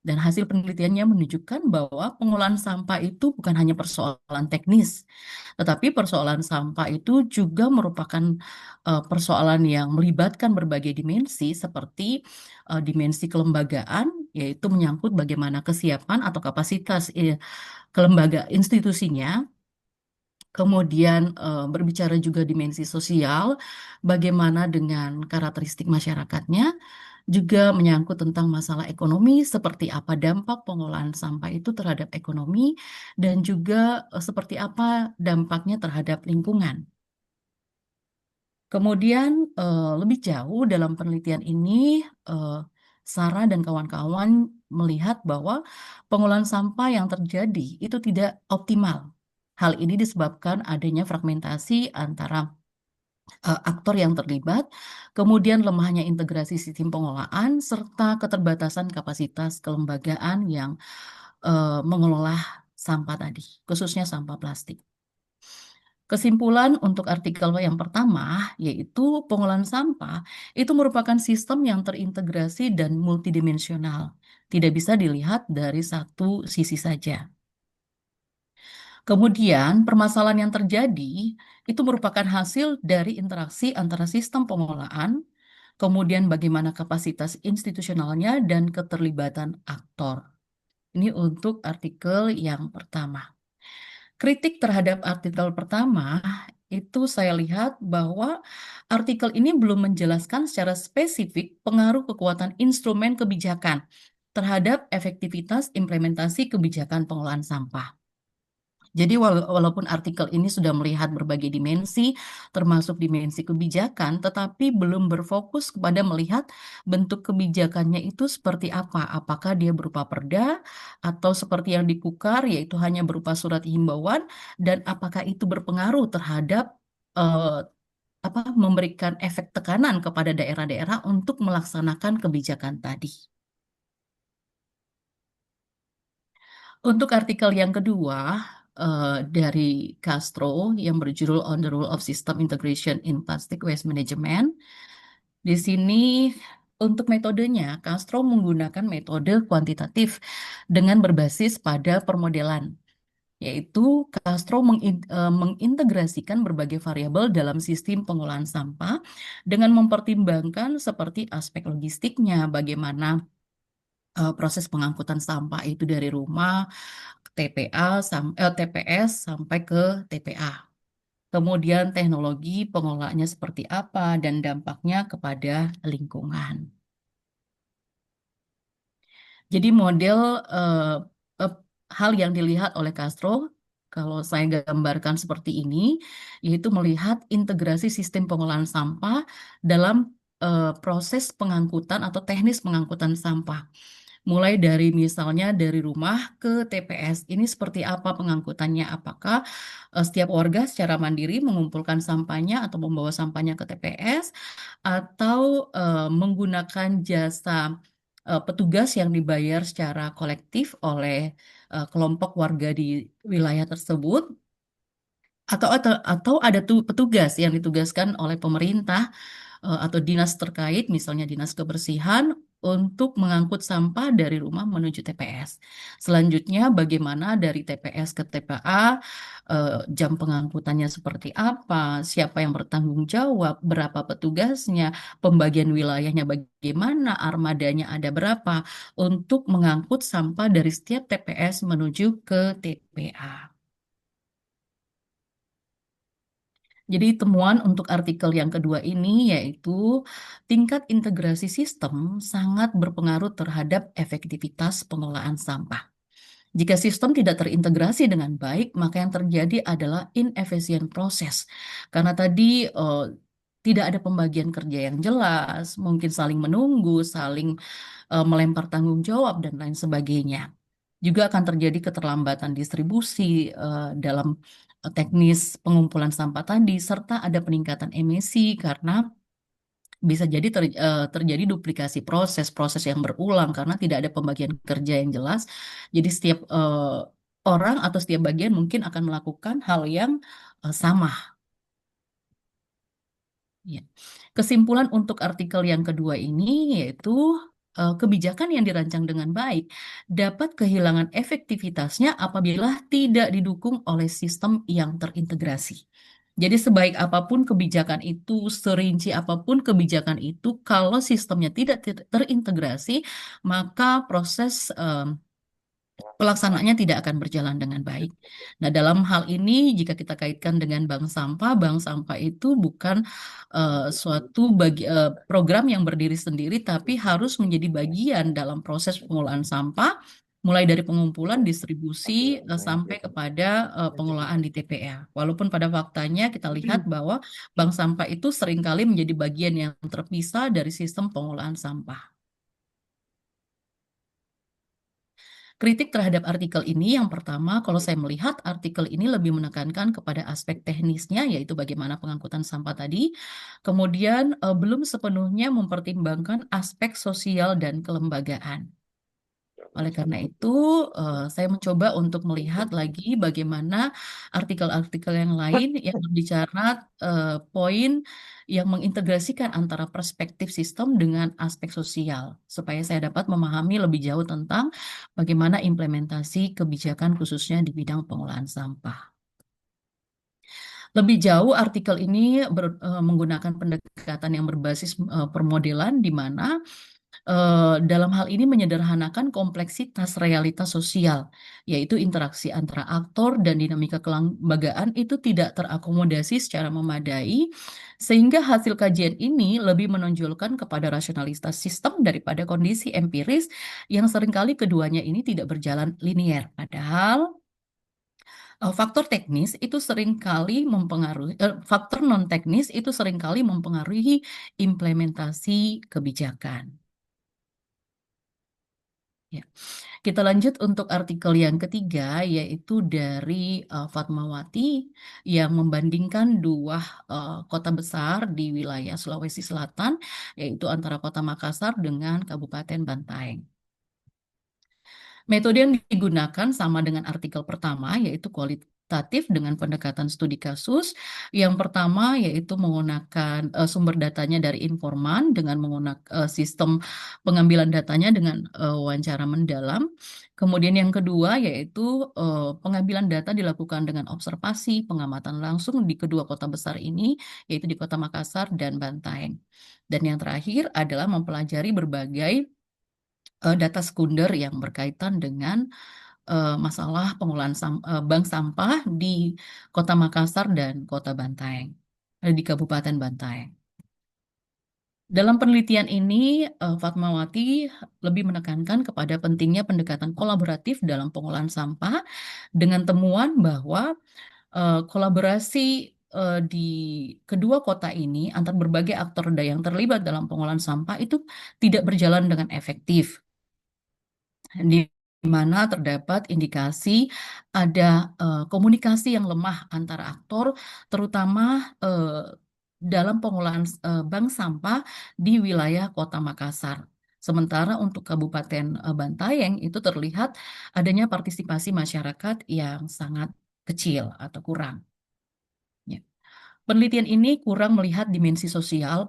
Dan hasil penelitiannya menunjukkan bahwa pengolahan sampah itu bukan hanya persoalan teknis, tetapi persoalan sampah itu juga merupakan persoalan yang melibatkan berbagai dimensi seperti dimensi kelembagaan, yaitu menyangkut bagaimana kesiapan atau kapasitas kelembaga institusinya. Kemudian berbicara juga dimensi sosial, bagaimana dengan karakteristik masyarakatnya, juga menyangkut tentang masalah ekonomi, seperti apa dampak pengolahan sampah itu terhadap ekonomi, dan juga seperti apa dampaknya terhadap lingkungan. Kemudian lebih jauh dalam penelitian ini, Sarah dan kawan-kawan melihat bahwa pengolahan sampah yang terjadi itu tidak optimal. Hal ini disebabkan adanya fragmentasi antara aktor yang terlibat, kemudian lemahnya integrasi sistem pengolahan, serta keterbatasan kapasitas kelembagaan yang mengelola sampah tadi, khususnya sampah plastik. Kesimpulan untuk artikel yang pertama, yaitu pengolahan sampah itu merupakan sistem yang terintegrasi dan multidimensional, tidak bisa dilihat dari satu sisi saja. Kemudian, permasalahan yang terjadi itu merupakan hasil dari interaksi antara sistem pengolahan, kemudian bagaimana kapasitas institusionalnya, dan keterlibatan aktor. Ini untuk artikel yang pertama. Kritik terhadap artikel pertama itu saya lihat bahwa artikel ini belum menjelaskan secara spesifik pengaruh kekuatan instrumen kebijakan terhadap efektivitas implementasi kebijakan pengolahan sampah. Jadi walaupun artikel ini sudah melihat berbagai dimensi, termasuk dimensi kebijakan, tetapi belum berfokus kepada melihat bentuk kebijakannya itu seperti apa. Apakah dia berupa perda atau seperti yang di Kukar, yaitu hanya berupa surat himbauan, dan apakah itu berpengaruh terhadap memberikan efek tekanan kepada daerah-daerah untuk melaksanakan kebijakan tadi. Untuk artikel yang kedua, dari Castro yang berjudul On the Role of System Integration in Plastic Waste Management. Di sini untuk metodenya, Castro menggunakan metode kuantitatif dengan berbasis pada permodelan, yaitu Castro mengintegrasikan berbagai variabel dalam sistem pengolahan sampah dengan mempertimbangkan seperti aspek logistiknya, bagaimana proses pengangkutan sampah itu dari rumah, TPS sampai ke TPA. Kemudian teknologi pengolahannya seperti apa dan dampaknya kepada lingkungan. Jadi model hal yang dilihat oleh Castro, kalau saya gambarkan seperti ini, yaitu melihat integrasi sistem pengolahan sampah dalam proses pengangkutan atau teknis pengangkutan sampah. Mulai dari misalnya dari rumah ke TPS. Ini seperti apa pengangkutannya? Apakah setiap warga secara mandiri mengumpulkan sampahnya atau membawa sampahnya ke TPS atau menggunakan jasa petugas yang dibayar secara kolektif oleh kelompok warga di wilayah tersebut? Atau ada tuh petugas yang ditugaskan oleh pemerintah atau dinas terkait, misalnya dinas kebersihan, untuk mengangkut sampah dari rumah menuju TPS. Selanjutnya, bagaimana dari TPS ke TPA, jam pengangkutannya seperti apa, siapa yang bertanggung jawab, berapa petugasnya, pembagian wilayahnya bagaimana, armadanya ada berapa, untuk mengangkut sampah dari setiap TPS menuju ke TPA. Jadi temuan untuk artikel yang kedua ini yaitu tingkat integrasi sistem sangat berpengaruh terhadap efektivitas pengelolaan sampah. Jika sistem tidak terintegrasi dengan baik, maka yang terjadi adalah inefisien proses. Karena tadi tidak ada pembagian kerja yang jelas, mungkin saling menunggu, saling melempar tanggung jawab, dan lain sebagainya. Juga akan terjadi keterlambatan distribusi dalam teknis pengumpulan sampah tadi, serta ada peningkatan emisi karena bisa jadi terjadi duplikasi proses yang berulang karena tidak ada pembagian kerja yang jelas. Jadi setiap orang atau setiap bagian mungkin akan melakukan hal yang sama. Ya. Kesimpulan untuk artikel yang kedua ini yaitu kebijakan yang dirancang dengan baik dapat kehilangan efektivitasnya apabila tidak didukung oleh sistem yang terintegrasi. Jadi sebaik apapun kebijakan itu, serinci apapun kebijakan itu, kalau sistemnya tidak terintegrasi, maka proses pelaksanaannya tidak akan berjalan dengan baik. Nah, dalam hal ini, jika kita kaitkan dengan bank sampah itu bukan suatu program yang berdiri sendiri, tapi harus menjadi bagian dalam proses pengolahan sampah, mulai dari pengumpulan, distribusi, sampai kepada pengelolaan di TPA. Walaupun pada faktanya kita lihat bahwa bank sampah itu seringkali menjadi bagian yang terpisah dari sistem pengolahan sampah. Kritik terhadap artikel ini yang pertama, kalau saya melihat artikel ini lebih menekankan kepada aspek teknisnya, yaitu bagaimana pengangkutan sampah tadi. Kemudian belum sepenuhnya mempertimbangkan aspek sosial dan kelembagaan. Oleh karena itu, saya mencoba untuk melihat lagi bagaimana artikel-artikel yang lain yang berbicara poin yang mengintegrasikan antara perspektif sistem dengan aspek sosial, supaya saya dapat memahami lebih jauh tentang bagaimana implementasi kebijakan khususnya di bidang pengolahan sampah. Lebih jauh, artikel ini menggunakan pendekatan yang berbasis permodelan di mana dalam hal ini menyederhanakan kompleksitas realitas sosial, yaitu interaksi antara aktor dan dinamika kelembagaan itu tidak terakomodasi secara memadai, sehingga hasil kajian ini lebih menonjolkan kepada rasionalitas sistem daripada kondisi empiris yang seringkali keduanya ini tidak berjalan linier. Padahal faktor teknis itu seringkali mempengaruhi, faktor non teknis itu seringkali mempengaruhi implementasi kebijakan. Ya. Kita lanjut untuk artikel yang ketiga, yaitu dari Fatmawati yang membandingkan dua kota besar di wilayah Sulawesi Selatan, yaitu antara Kota Makassar dengan Kabupaten Bantaeng. Metode yang digunakan sama dengan artikel pertama, yaitu kualitatif dengan pendekatan studi kasus. Yang pertama yaitu menggunakan sumber datanya dari informan dengan menggunakan sistem pengambilan datanya dengan wawancara mendalam. Kemudian yang kedua yaitu pengambilan data dilakukan dengan observasi, pengamatan langsung di kedua kota besar ini, yaitu di Kota Makassar dan Bantaeng. Dan yang terakhir adalah mempelajari berbagai data sekunder yang berkaitan dengan masalah pengolahan bank sampah di Kota Makassar dan Kota Bantaeng, di Kabupaten Bantaeng. Dalam penelitian ini, Fatmawati lebih menekankan kepada pentingnya pendekatan kolaboratif dalam pengolahan sampah dengan temuan bahwa kolaborasi di kedua kota ini antar berbagai aktor yang terlibat dalam pengolahan sampah itu tidak berjalan dengan efektif, di mana terdapat indikasi ada komunikasi yang lemah antara aktor, terutama dalam pengolahan bank sampah di wilayah Kota Makassar. Sementara untuk Kabupaten Bantaeng itu terlihat adanya partisipasi masyarakat yang sangat kecil atau kurang. Ya. Penelitian ini kurang melihat dimensi sosial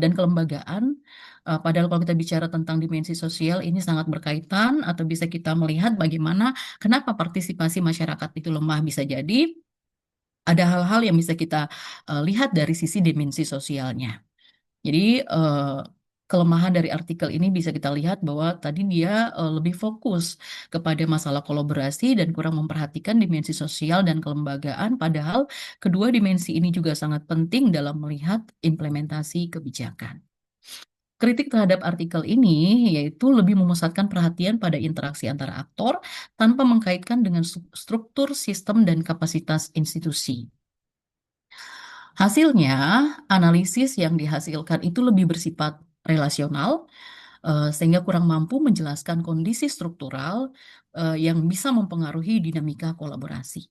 dan kelembagaan. Padahal kalau kita bicara tentang dimensi sosial ini sangat berkaitan atau bisa kita melihat bagaimana kenapa partisipasi masyarakat itu lemah, bisa jadi ada hal-hal yang bisa kita lihat dari sisi dimensi sosialnya. Jadi kelemahan dari artikel ini bisa kita lihat bahwa tadi dia lebih fokus kepada masalah kolaborasi dan kurang memperhatikan dimensi sosial dan kelembagaan, padahal kedua dimensi ini juga sangat penting dalam melihat implementasi kebijakan. Kritik terhadap artikel ini yaitu lebih memusatkan perhatian pada interaksi antara aktor tanpa mengkaitkan dengan struktur, sistem, dan kapasitas institusi. Hasilnya, analisis yang dihasilkan itu lebih bersifat relasional, sehingga kurang mampu menjelaskan kondisi struktural yang bisa mempengaruhi dinamika kolaborasi.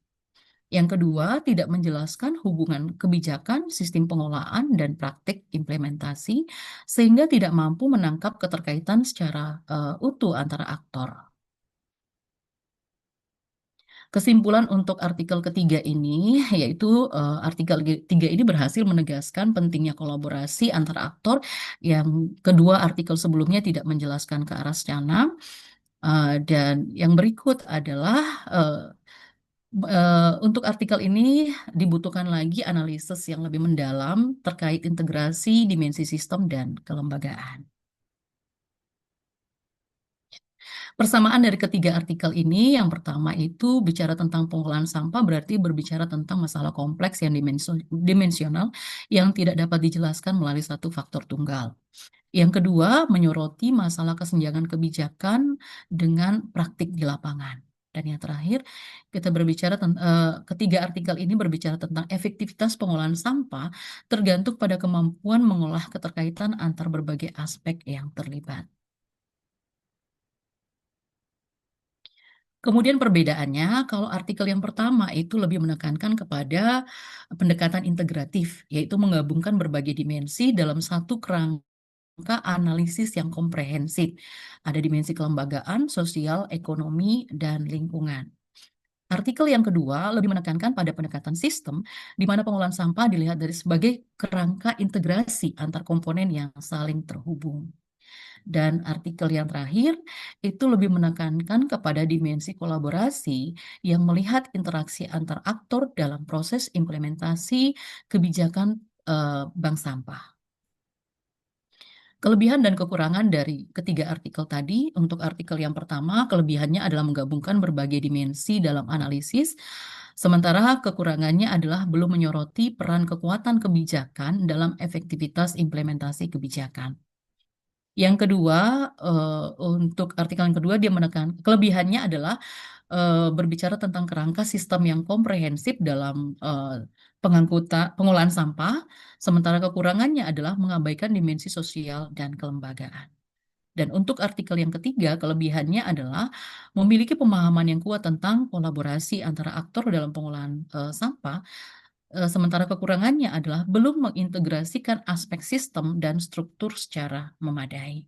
Yang kedua, tidak menjelaskan hubungan kebijakan, sistem pengolahan, dan praktik implementasi, sehingga tidak mampu menangkap keterkaitan secara utuh antara aktor. Kesimpulan untuk artikel ketiga ini, yaitu artikel ketiga ini berhasil menegaskan pentingnya kolaborasi antar aktor yang kedua artikel sebelumnya tidak menjelaskan ke arah sana. Dan yang berikut adalah untuk artikel ini dibutuhkan lagi analisis yang lebih mendalam terkait integrasi, dimensi sistem, dan kelembagaan. Persamaan dari ketiga artikel ini, yang pertama itu bicara tentang pengolahan sampah berarti berbicara tentang masalah kompleks yang dimensional yang tidak dapat dijelaskan melalui satu faktor tunggal. Yang kedua, menyoroti masalah kesenjangan kebijakan dengan praktik di lapangan. Dan yang terakhir, kita berbicara ketiga artikel ini berbicara tentang efektivitas pengolahan sampah tergantung pada kemampuan mengolah keterkaitan antar berbagai aspek yang terlibat. Kemudian perbedaannya, kalau artikel yang pertama itu lebih menekankan kepada pendekatan integratif, yaitu menggabungkan berbagai dimensi dalam satu kerangka analisis yang komprehensif. Ada dimensi kelembagaan, sosial, ekonomi, dan lingkungan. Artikel yang kedua lebih menekankan pada pendekatan sistem, di mana pengolahan sampah dilihat dari sebagai kerangka integrasi antar komponen yang saling terhubung. Dan artikel yang terakhir itu lebih menekankan kepada dimensi kolaborasi yang melihat interaksi antar aktor dalam proses implementasi kebijakan bank sampah. Kelebihan dan kekurangan dari ketiga artikel tadi, untuk artikel yang pertama, kelebihannya adalah menggabungkan berbagai dimensi dalam analisis, sementara kekurangannya adalah belum menyoroti peran kekuatan kebijakan dalam efektivitas implementasi kebijakan. Yang kedua, untuk artikel yang kedua, dia menekan kelebihannya adalah berbicara tentang kerangka sistem yang komprehensif dalam pengolahan sampah, sementara kekurangannya adalah mengabaikan dimensi sosial dan kelembagaan. Dan untuk artikel yang ketiga, kelebihannya adalah memiliki pemahaman yang kuat tentang kolaborasi antara aktor dalam pengolahan sampah, sementara kekurangannya adalah belum mengintegrasikan aspek sistem dan struktur secara memadai.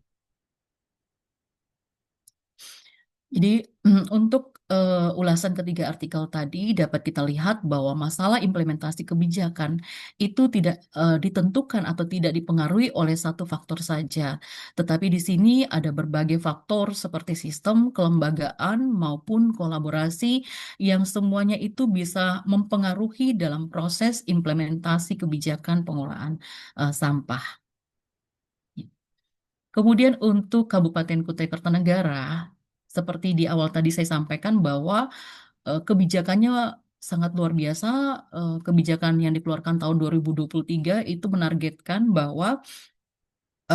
Jadi untuk ulasan ketiga artikel tadi dapat kita lihat bahwa masalah implementasi kebijakan itu tidak ditentukan atau tidak dipengaruhi oleh satu faktor saja, tetapi di sini ada berbagai faktor seperti sistem, kelembagaan maupun kolaborasi yang semuanya itu bisa mempengaruhi dalam proses implementasi kebijakan pengolahan sampah. Kemudian untuk Kabupaten Kutai Kartanegara, seperti di awal tadi saya sampaikan bahwa kebijakannya sangat luar biasa. Kebijakan yang dikeluarkan tahun 2023 itu menargetkan bahwa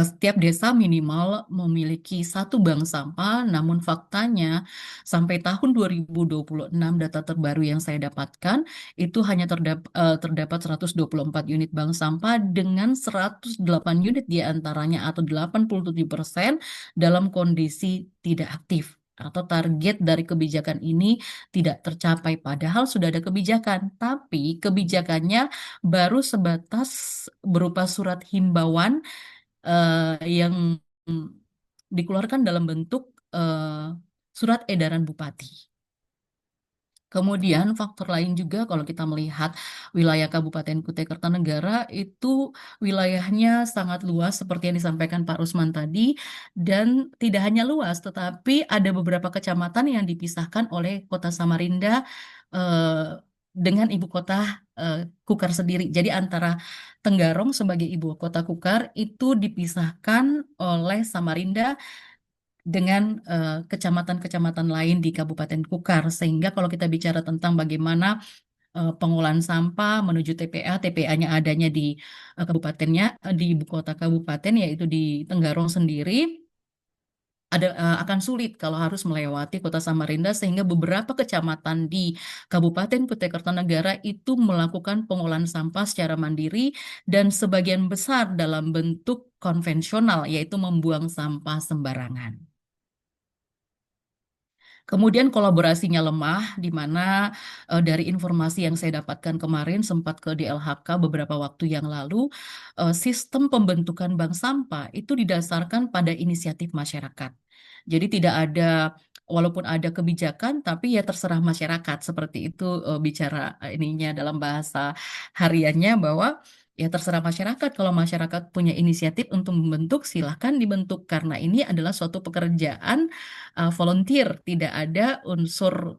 setiap desa minimal memiliki satu bank sampah, namun faktanya sampai tahun 2026 data terbaru yang saya dapatkan itu hanya terdapat 124 unit bank sampah dengan 108 unit diantaranya atau 87% dalam kondisi tidak aktif. Atau target dari kebijakan ini tidak tercapai, padahal sudah ada kebijakan, tapi kebijakannya baru sebatas berupa surat himbauan yang dikeluarkan dalam bentuk surat edaran bupati. Kemudian faktor lain juga kalau kita melihat wilayah Kabupaten Kutai Kartanegara itu wilayahnya sangat luas seperti yang disampaikan Pak Rusman tadi, dan tidak hanya luas tetapi ada beberapa kecamatan yang dipisahkan oleh Kota Samarinda dengan ibu kota Kukar sendiri. Jadi antara Tenggarong sebagai ibu kota Kukar itu dipisahkan oleh Samarinda dengan kecamatan-kecamatan lain di Kabupaten Kukar. Sehingga kalau kita bicara tentang bagaimana pengolahan sampah menuju TPA, TPA-nya adanya di kabupatennya, di ibu kota kabupaten yaitu di Tenggarong sendiri, akan sulit kalau harus melewati Kota Samarinda, sehingga beberapa kecamatan di Kabupaten Kutai Kartanegara itu melakukan pengolahan sampah secara mandiri dan sebagian besar dalam bentuk konvensional, yaitu membuang sampah sembarangan. Kemudian kolaborasinya lemah, di mana dari informasi yang saya dapatkan kemarin sempat ke DLHK beberapa waktu yang lalu, sistem pembentukan bank sampah itu didasarkan pada inisiatif masyarakat. Jadi tidak ada, walaupun ada kebijakan, tapi ya terserah masyarakat, seperti itu bicara ininya dalam bahasa hariannya, bahwa ya terserah masyarakat. Kalau masyarakat punya inisiatif untuk membentuk, silahkan dibentuk, karena ini adalah suatu pekerjaan volunteer, tidak ada unsur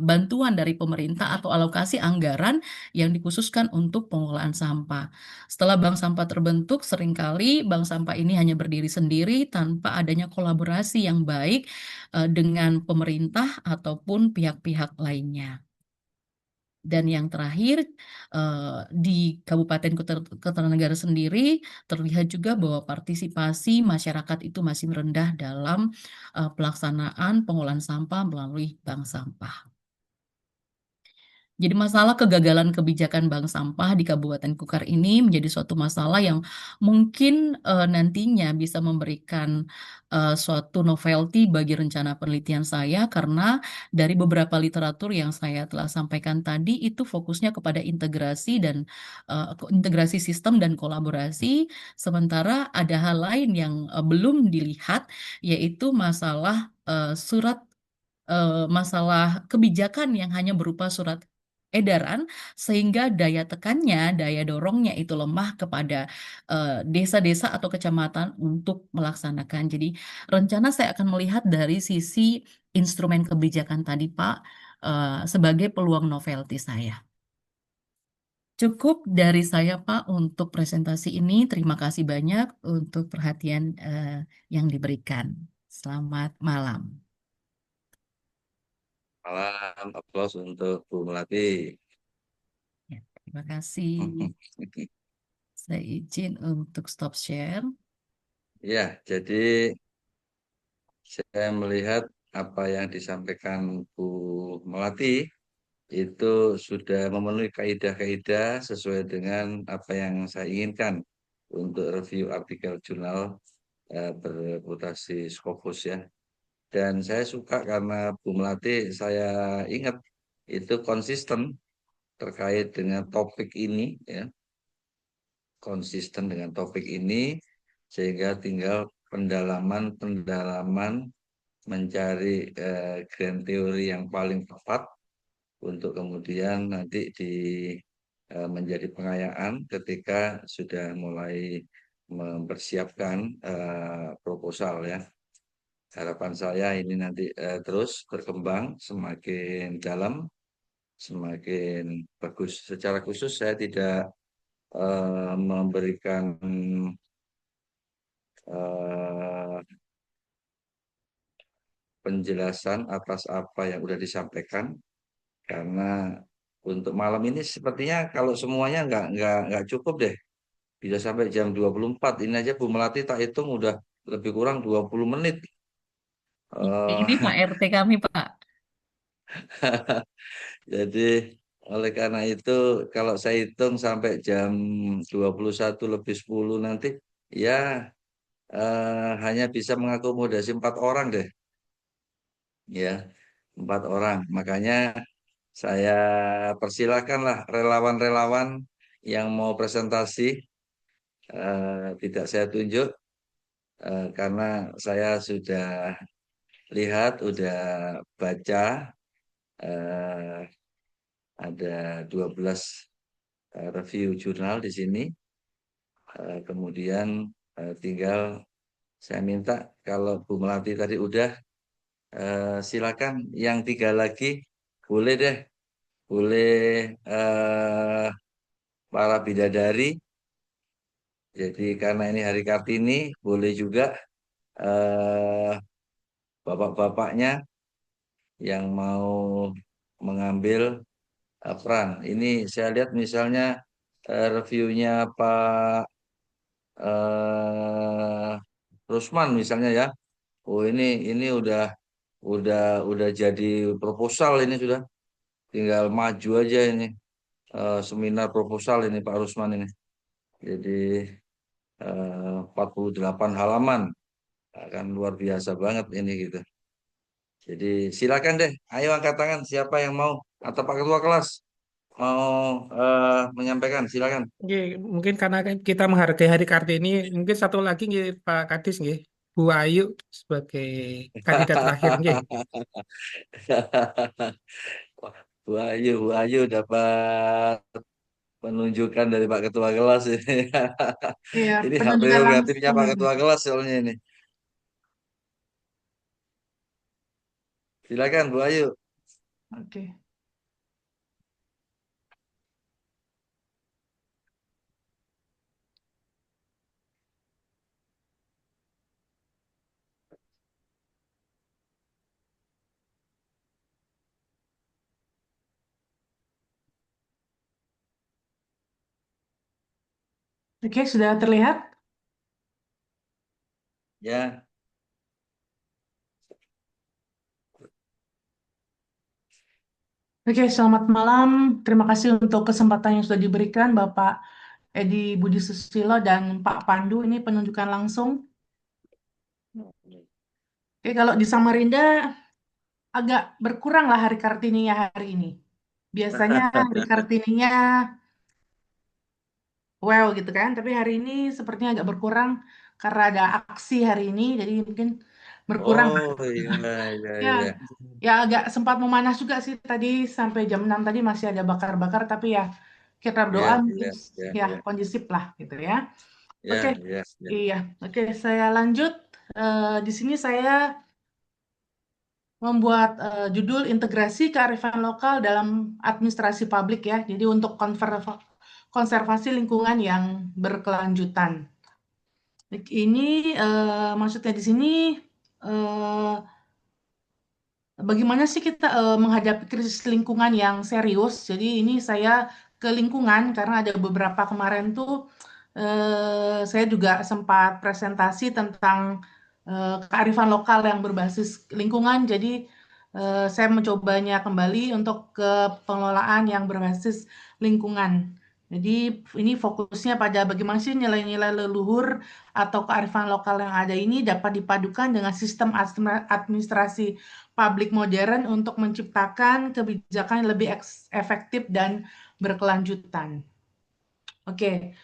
bantuan dari pemerintah atau alokasi anggaran yang dikhususkan untuk pengolahan sampah. Setelah bank sampah terbentuk, seringkali bank sampah ini hanya berdiri sendiri tanpa adanya kolaborasi yang baik dengan pemerintah ataupun pihak-pihak lainnya. Dan yang terakhir, di Kabupaten Kartanegara sendiri terlihat juga bahwa partisipasi masyarakat itu masih rendah dalam pelaksanaan pengolahan sampah melalui bank sampah. Jadi masalah kegagalan kebijakan bank sampah di Kabupaten Kukar ini menjadi suatu masalah yang mungkin nantinya bisa memberikan suatu novelty bagi rencana penelitian saya, karena dari beberapa literatur yang saya telah sampaikan tadi itu fokusnya kepada integrasi dan integrasi sistem dan kolaborasi, sementara ada hal lain yang belum dilihat, yaitu masalah kebijakan yang hanya berupa surat edaran, sehingga daya tekannya, daya dorongnya itu lemah kepada desa-desa atau kecamatan untuk melaksanakan. Jadi rencana saya akan melihat dari sisi instrumen kebijakan tadi, Pak, sebagai peluang novelty saya. Cukup dari saya, Pak, untuk presentasi ini. Terima kasih banyak untuk perhatian yang diberikan. Selamat malam. Malam, aplaus untuk Bu Melati. Ya, terima kasih. Saya izin untuk stop share. Ya, jadi saya melihat apa yang disampaikan Bu Melati itu sudah memenuhi kaidah-kaidah sesuai dengan apa yang saya inginkan untuk review artikel jurnal berputasi Scopus ya. Dan saya suka karena Bu Melati, saya ingat itu konsisten terkait dengan topik ini ya. Konsisten dengan topik ini, sehingga tinggal pendalaman mencari grand teori yang paling tepat untuk kemudian nanti menjadi pengayaan ketika sudah mulai mempersiapkan proposal ya. Harapan saya ini nanti terus berkembang semakin dalam, semakin bagus. Secara khusus saya tidak memberikan penjelasan atas apa yang sudah disampaikan, karena untuk malam ini sepertinya kalau semuanya nggak cukup deh, bisa sampai jam 24. Ini aja Bu Melati tak hitung udah lebih kurang 20 menit. Ini Pak RT kami, Pak. Jadi oleh karena itu kalau saya hitung sampai jam 21 lebih 10 nanti ya hanya bisa mengakomodasi 4 orang deh, ya 4 orang. Makanya saya persilakanlah relawan-relawan yang mau presentasi, tidak saya tunjuk karena saya sudah lihat, udah baca, eh, ada 12 review jurnal di sini. Kemudian tinggal saya minta kalau Bu Melati tadi udah, silakan yang 3 lagi boleh deh, boleh para bidadari. Jadi karena ini Hari Kartini, boleh juga eh, bapak-bapaknya yang mau mengambil peran. Ini saya lihat misalnya reviewnya Pak eh, Rusman misalnya ya. Oh ini udah jadi proposal, ini sudah tinggal maju aja ini, seminar proposal ini Pak Rusman ini. Jadi 48 halaman akan luar biasa banget ini gitu. Jadi silakan deh, ayo angkat tangan siapa yang mau, atau Pak Ketua Kelas mau menyampaikan, silakan. Nggih, mungkin karena kita menghargai Hari Kartini, mungkin satu lagi nggih Pak Kadis nggih, Bu Ayu sebagai kandidat terakhir nggih. Bu Ayu dapat penunjukan dari Pak Ketua Kelas ini. Iya, Ini hak penunjukan prerogatifnya langsung. Pak Ketua Kelas soalnya ini. Silakan Bu Ayu. Oke. Oke, sudah terlihat? Ya, Oke, selamat malam. Terima kasih untuk kesempatan yang sudah diberikan Bapak Edi Budi Susilo dan Pak Pandu. Ini penunjukan langsung. Oke, kalau di Samarinda agak berkurang lah hari Kartininya hari ini. Biasanya hari Kartininya wow gitu kan, tapi hari ini sepertinya agak berkurang karena ada aksi hari ini, jadi mungkin berkurang. oh iya iya Ya, iya. ya agak sempat memanas juga sih tadi sampai jam 6 tadi masih ada bakar-bakar, tapi ya kita Iya berdoa mungkin iya iya ya iya kondusif lah gitu ya. iya Oke, iya iya. iya, oke saya lanjut. Di sini saya membuat judul integrasi kearifan lokal dalam administrasi publik ya. Jadi untuk konservasi lingkungan yang berkelanjutan. Ini maksudnya di sini eh, bagaimana sih kita menghadapi krisis lingkungan yang serius? Jadi ini saya ke lingkungan karena ada beberapa kemarin tuh saya juga sempat presentasi tentang kearifan lokal yang berbasis lingkungan. Jadi saya mencobanya kembali untuk ke pengelolaan yang berbasis lingkungan. Jadi ini fokusnya pada bagaimana sih nilai-nilai leluhur atau kearifan lokal yang ada ini dapat dipadukan dengan sistem administrasi publik modern untuk menciptakan kebijakan yang lebih efektif dan berkelanjutan. Oke,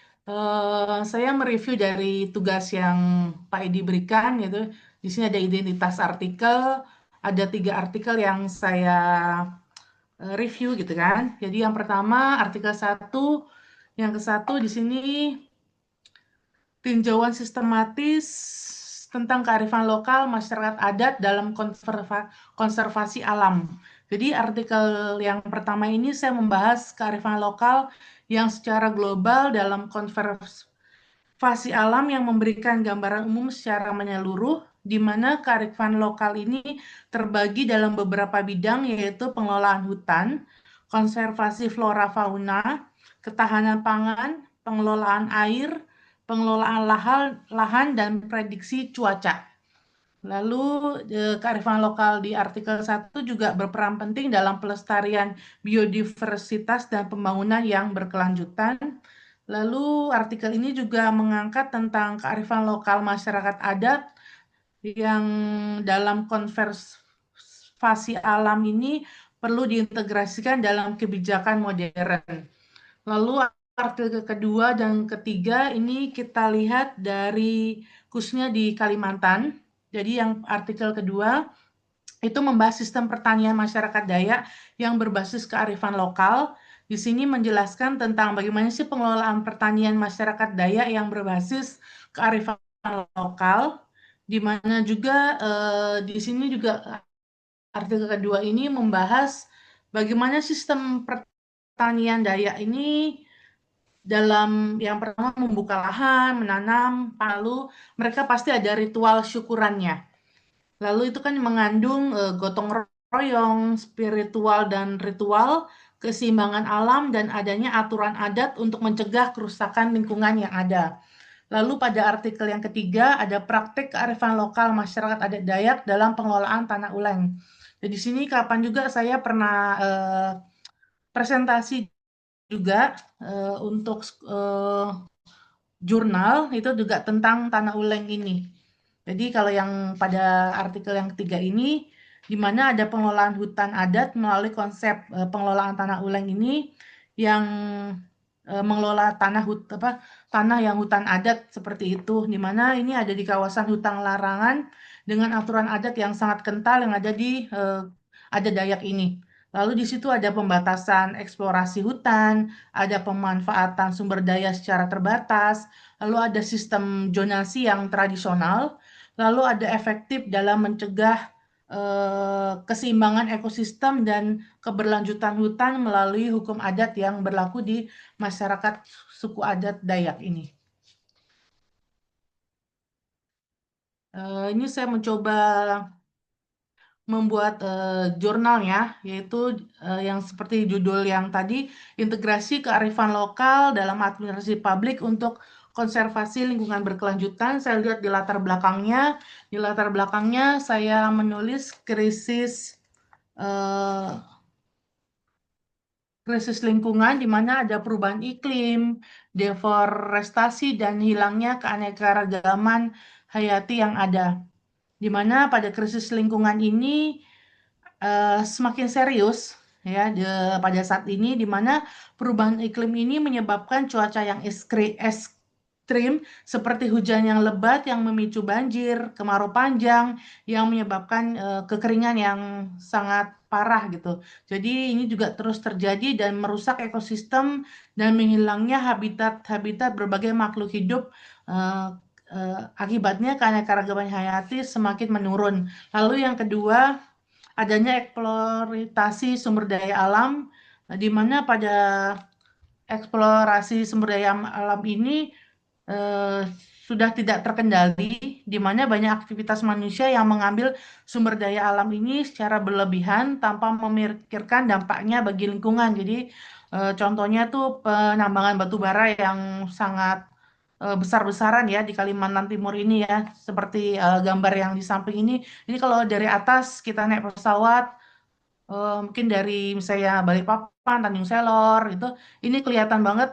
saya mereview dari tugas yang Pak Edi berikan, yaitu di sini ada identitas artikel, ada 3 artikel yang saya review gitu kan. Jadi yang pertama artikel 1, yang ke-1 di sini tinjauan sistematis tentang kearifan lokal masyarakat adat dalam konservasi alam. Jadi artikel yang pertama ini saya membahas kearifan lokal yang secara global dalam konservasi alam yang memberikan gambaran umum secara menyeluruh, di mana kearifan lokal ini terbagi dalam beberapa bidang, yaitu pengelolaan hutan, konservasi flora fauna, ketahanan pangan, pengelolaan air, pengelolaan lahan dan prediksi cuaca. Lalu kearifan lokal di artikel 1 juga berperan penting dalam pelestarian biodiversitas dan pembangunan yang berkelanjutan. Lalu artikel ini juga mengangkat tentang kearifan lokal masyarakat adat yang dalam konservasi alam ini perlu diintegrasikan dalam kebijakan modern. Lalu artikel kedua dan ketiga ini kita lihat dari khususnya di Kalimantan. Jadi yang artikel kedua itu membahas sistem pertanian masyarakat Dayak yang berbasis kearifan lokal. Di sini menjelaskan tentang bagaimana sih pengelolaan pertanian masyarakat Dayak yang berbasis kearifan lokal, di mana juga di sini juga artikel kedua ini membahas bagaimana sistem pertanian Dayak ini dalam yang pertama membuka lahan, menanam, lalu mereka pasti ada ritual syukurannya. Lalu itu kan mengandung gotong royong, spiritual dan ritual, keseimbangan alam, dan adanya aturan adat untuk mencegah kerusakan lingkungan yang ada. Lalu pada artikel yang ketiga ada praktek kearifan lokal masyarakat adat Dayak dalam pengelolaan tanah uleng. Jadi di sini kapan juga saya pernah presentasi juga untuk jurnal itu juga tentang tanah uleng ini. Jadi kalau yang pada artikel yang ketiga ini, di mana ada pengelolaan hutan adat melalui konsep pengelolaan tanah uleng ini yang mengelola tanah yang hutan adat seperti itu, di mana ini ada di kawasan hutan larangan dengan aturan adat yang sangat kental yang ada di adat Dayak ini. Lalu di situ ada pembatasan eksplorasi hutan, ada pemanfaatan sumber daya secara terbatas, lalu ada sistem zonasi yang tradisional, lalu ada efektif dalam mencegah keseimbangan ekosistem dan keberlanjutan hutan melalui hukum adat yang berlaku di masyarakat suku adat Dayak ini. Ini saya mencoba membuat jurnalnya, yaitu yang seperti judul yang tadi, integrasi kearifan lokal dalam administrasi publik untuk konservasi lingkungan berkelanjutan. Saya lihat di latar belakangnya. Di latar belakangnya saya menulis krisis lingkungan di mana ada perubahan iklim, deforestasi, dan hilangnya keanekaragaman hayati yang ada. Di mana pada krisis lingkungan ini semakin serius ya pada saat ini, di mana perubahan iklim ini menyebabkan cuaca yang ekstrim seperti hujan yang lebat yang memicu banjir, kemarau panjang yang menyebabkan kekeringan yang sangat parah gitu. Jadi ini juga terus terjadi dan merusak ekosistem dan menghilangnya habitat berbagai makhluk hidup. Akibatnya keanekaragaman hayati semakin menurun. Lalu yang kedua, adanya eksploitasi sumber daya alam, di mana pada eksplorasi sumber daya alam ini sudah tidak terkendali, di mana banyak aktivitas manusia yang mengambil sumber daya alam ini secara berlebihan tanpa memikirkan dampaknya bagi lingkungan. Jadi contohnya tuh penambangan batu bara yang sangat besar-besaran ya di Kalimantan Timur ini ya, seperti gambar yang di samping ini. Ini kalau dari atas kita naik pesawat, mungkin dari misalnya Balikpapan, Tanjung Selor, itu, ini kelihatan banget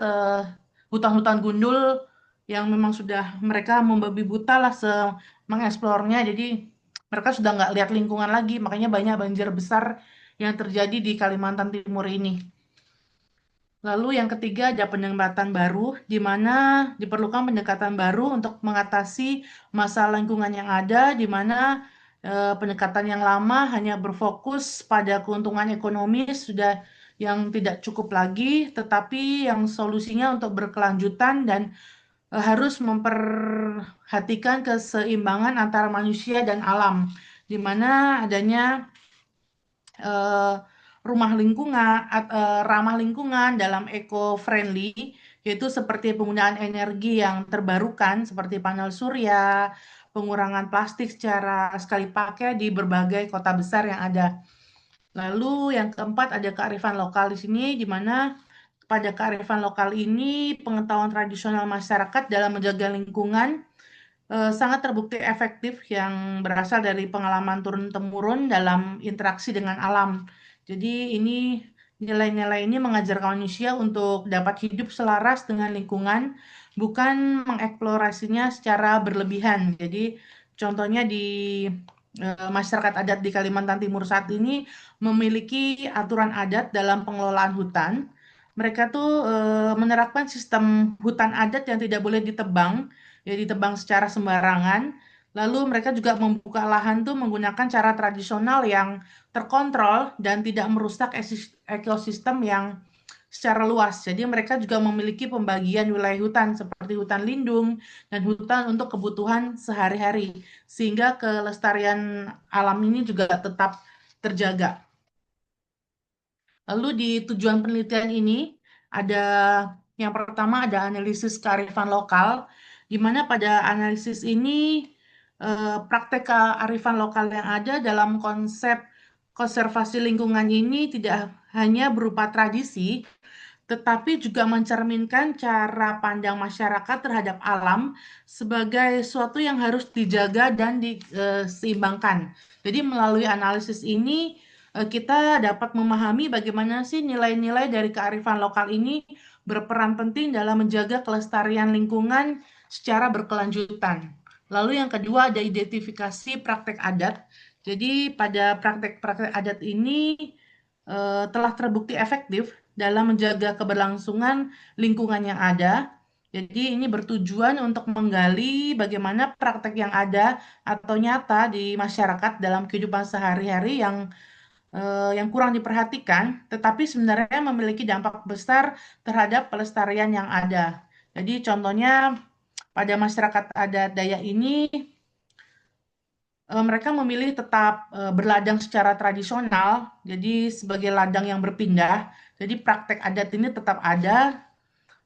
hutan-hutan gundul yang memang sudah mereka membabi buta lah mengeksplornya. Jadi mereka sudah nggak lihat lingkungan lagi, makanya banyak banjir besar yang terjadi di Kalimantan Timur ini. Lalu yang ketiga ada pendekatan baru, di mana diperlukan pendekatan baru untuk mengatasi masalah lingkungan yang ada, di mana pendekatan yang lama hanya berfokus pada keuntungan ekonomis sudah yang tidak cukup lagi, tetapi yang solusinya untuk berkelanjutan dan harus memperhatikan keseimbangan antara manusia dan alam, di mana adanya ramah lingkungan dalam eco-friendly, yaitu seperti penggunaan energi yang terbarukan seperti panel surya, pengurangan plastik secara sekali pakai di berbagai kota besar yang ada. Lalu yang keempat ada kearifan lokal di sini, di mana pada kearifan lokal ini, pengetahuan tradisional masyarakat dalam menjaga lingkungan sangat terbukti efektif yang berasal dari pengalaman turun-temurun dalam interaksi dengan alam. Jadi ini nilai-nilai ini mengajarkan manusia untuk dapat hidup selaras dengan lingkungan, bukan mengeksplorasinya secara berlebihan. Jadi contohnya di masyarakat adat di Kalimantan Timur saat ini memiliki aturan adat dalam pengelolaan hutan. Mereka tuh menerapkan sistem hutan adat yang tidak boleh ditebang, ya ditebang secara sembarangan. Lalu mereka juga membuka lahan tuh menggunakan cara tradisional yang terkontrol dan tidak merusak ekosistem yang secara luas. Jadi mereka juga memiliki pembagian wilayah hutan seperti hutan lindung dan hutan untuk kebutuhan sehari-hari, sehingga kelestarian alam ini juga tetap terjaga. Lalu di tujuan penelitian ini ada yang pertama ada analisis kearifan lokal, di mana pada analisis ini praktek kearifan lokal yang ada dalam konsep konservasi lingkungan ini tidak hanya berupa tradisi, tetapi juga mencerminkan cara pandang masyarakat terhadap alam sebagai sesuatu yang harus dijaga dan diseimbangkan. Jadi melalui analisis ini kita dapat memahami bagaimana sih nilai-nilai dari kearifan lokal ini berperan penting dalam menjaga kelestarian lingkungan secara berkelanjutan. Lalu yang kedua ada identifikasi praktek adat. Jadi pada praktek-praktek adat ini telah terbukti efektif dalam menjaga keberlangsungan lingkungan yang ada. Jadi ini bertujuan untuk menggali bagaimana praktek yang ada atau nyata di masyarakat dalam kehidupan sehari-hari yang kurang diperhatikan, tetapi sebenarnya memiliki dampak besar terhadap pelestarian yang ada. Jadi contohnya pada masyarakat adat Dayak ini mereka memilih tetap berladang secara tradisional, jadi sebagai ladang yang berpindah. Jadi praktek adat ini tetap ada,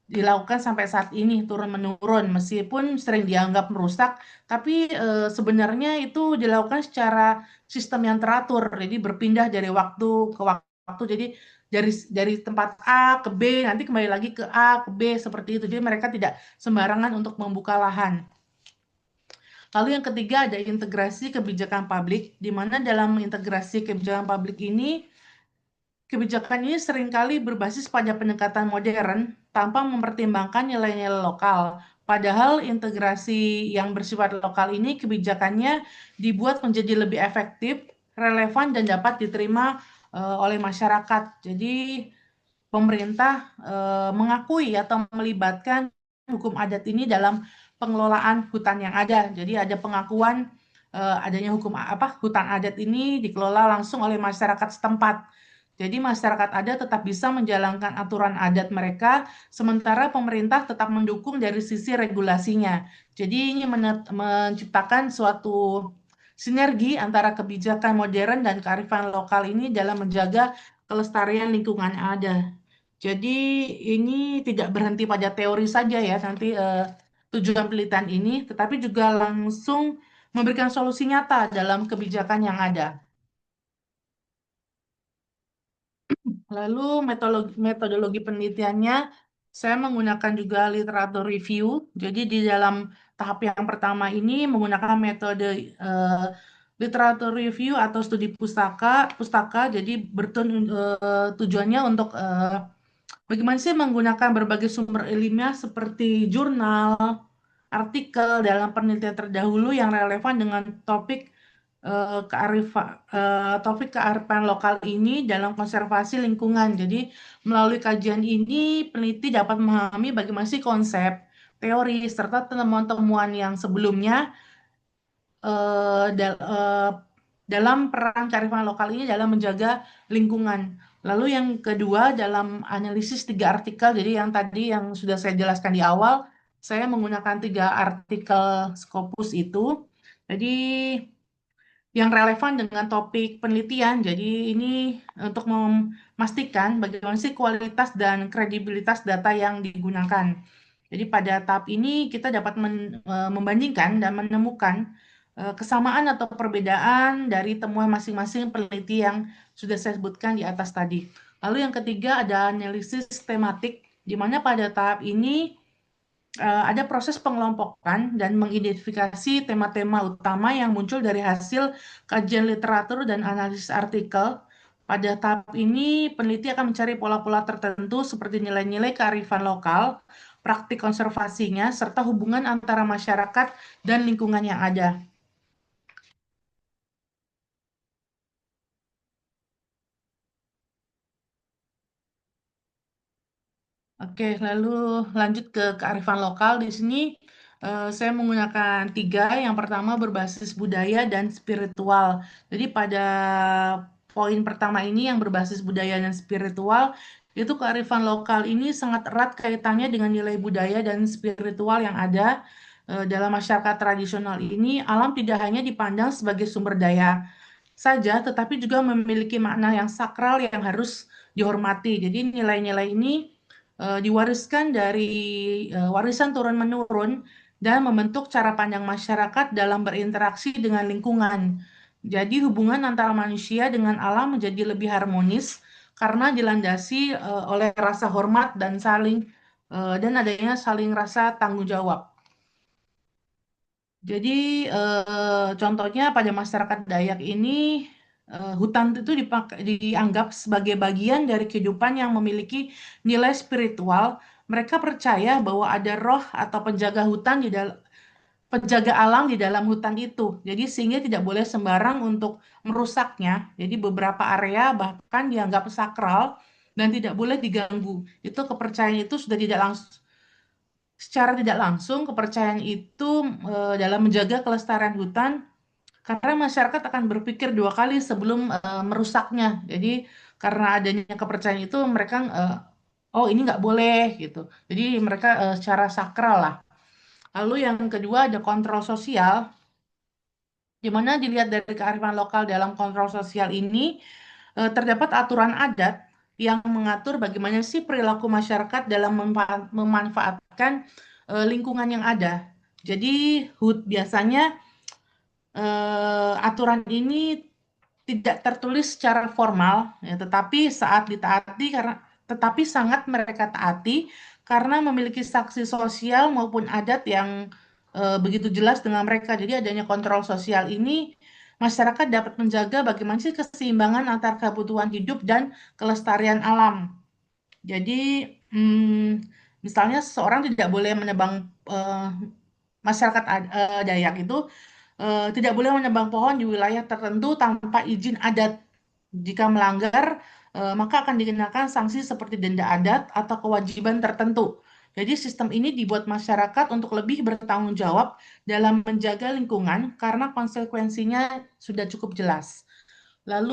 dilakukan sampai saat ini turun-menurun, meskipun sering dianggap merusak, tapi sebenarnya itu dilakukan secara sistem yang teratur, jadi berpindah dari waktu ke waktu. Jadi dari tempat A ke B, nanti kembali lagi ke A ke B seperti itu. Jadi mereka tidak sembarangan untuk membuka lahan. Lalu yang ketiga ada integrasi kebijakan publik, di mana dalam integrasi kebijakan publik ini, kebijakan ini seringkali berbasis pada pendekatan modern tanpa mempertimbangkan nilai-nilai lokal. Padahal integrasi yang bersifat lokal ini kebijakannya dibuat menjadi lebih efektif, relevan, dan dapat diterima oleh masyarakat. Jadi pemerintah mengakui atau melibatkan hukum adat ini dalam pengelolaan hutan yang ada. Jadi ada pengakuan adanya hutan adat ini dikelola langsung oleh masyarakat setempat. Jadi masyarakat adat tetap bisa menjalankan aturan adat mereka, sementara pemerintah tetap mendukung dari sisi regulasinya. Jadi ini menciptakan suatu sinergi antara kebijakan modern dan kearifan lokal ini dalam menjaga kelestarian lingkungan yang ada. Jadi ini tidak berhenti pada teori saja ya nanti tujuan penelitian ini, tetapi juga langsung memberikan solusi nyata dalam kebijakan yang ada. Lalu metodologi penelitiannya, saya menggunakan juga literatur review. Jadi di dalam tahap yang pertama ini menggunakan metode literatur review atau studi pustaka. Jadi tujuannya untuk bagaimana sih menggunakan berbagai sumber ilmiah seperti jurnal, artikel dalam penelitian terdahulu yang relevan dengan topik kearifan lokal ini dalam konservasi lingkungan. Jadi melalui kajian ini peneliti dapat memahami bagaimana sih konsep, teori, serta temuan-temuan yang sebelumnya dalam peran kearifan lokal ini dalam menjaga lingkungan. Lalu yang kedua dalam analisis 3 artikel, jadi yang tadi yang sudah saya jelaskan di awal, saya menggunakan 3 artikel Scopus itu. Jadi yang relevan dengan topik penelitian. Jadi ini untuk memastikan bagaimana sih kualitas dan kredibilitas data yang digunakan. Jadi pada tahap ini kita dapat membandingkan dan menemukan kesamaan atau perbedaan dari temuan masing-masing peneliti yang sudah saya sebutkan di atas tadi. Lalu yang ketiga ada analisis tematik, di mana pada tahap ini ada proses pengelompokan dan mengidentifikasi tema-tema utama yang muncul dari hasil kajian literatur dan analisis artikel. Pada tahap ini, peneliti akan mencari pola-pola tertentu seperti nilai-nilai kearifan lokal, praktik konservasinya, serta hubungan antara masyarakat dan lingkungan yang ada. Oke, lalu lanjut ke kearifan lokal. Di sini saya menggunakan 3. Yang pertama berbasis budaya dan spiritual. Jadi pada poin pertama ini yang berbasis budaya dan spiritual, itu kearifan lokal ini sangat erat kaitannya dengan nilai budaya dan spiritual yang ada dalam masyarakat tradisional ini. Alam tidak hanya dipandang sebagai sumber daya saja, tetapi juga memiliki makna yang sakral yang harus dihormati. Jadi nilai-nilai ini diwariskan dari warisan turun-menurun dan membentuk cara pandang masyarakat dalam berinteraksi dengan lingkungan. Jadi hubungan antara manusia dengan alam menjadi lebih harmonis karena dilandasi oleh rasa hormat dan dan adanya saling rasa tanggung jawab. Jadi contohnya pada masyarakat Dayak ini hutan itu dianggap sebagai bagian dari kehidupan yang memiliki nilai spiritual. Mereka percaya bahwa ada roh atau penjaga hutan penjaga alam di dalam hutan itu. Jadi sehingga tidak boleh sembarang untuk merusaknya. Jadi beberapa area bahkan dianggap sakral dan tidak boleh diganggu. Itu kepercayaan itu sudah tidak langsung secara tidak langsung kepercayaan itu dalam menjaga kelestarian hutan karena masyarakat akan berpikir 2 kali sebelum merusaknya. Jadi karena adanya kepercayaan itu mereka oh ini nggak boleh gitu. Jadi mereka secara sakral lah. Lalu yang kedua ada kontrol sosial, di mana dilihat dari kearifan lokal dalam kontrol sosial ini terdapat aturan adat yang mengatur bagaimana sih perilaku masyarakat dalam memanfaatkan lingkungan yang ada. Jadi biasanya aturan ini tidak tertulis secara formal, ya, tetapi sangat mereka taati karena memiliki sanksi sosial maupun adat yang begitu jelas dengan mereka. Jadi adanya kontrol sosial ini masyarakat dapat menjaga bagaimana sih keseimbangan antara kebutuhan hidup dan kelestarian alam. Jadi misalnya seseorang tidak boleh menebang masyarakat Dayak itu tidak boleh menebang pohon di wilayah tertentu tanpa izin adat. Jika melanggar, maka akan dikenakan sanksi seperti denda adat atau kewajiban tertentu. Jadi sistem ini dibuat masyarakat untuk lebih bertanggung jawab dalam menjaga lingkungan karena konsekuensinya sudah cukup jelas. Lalu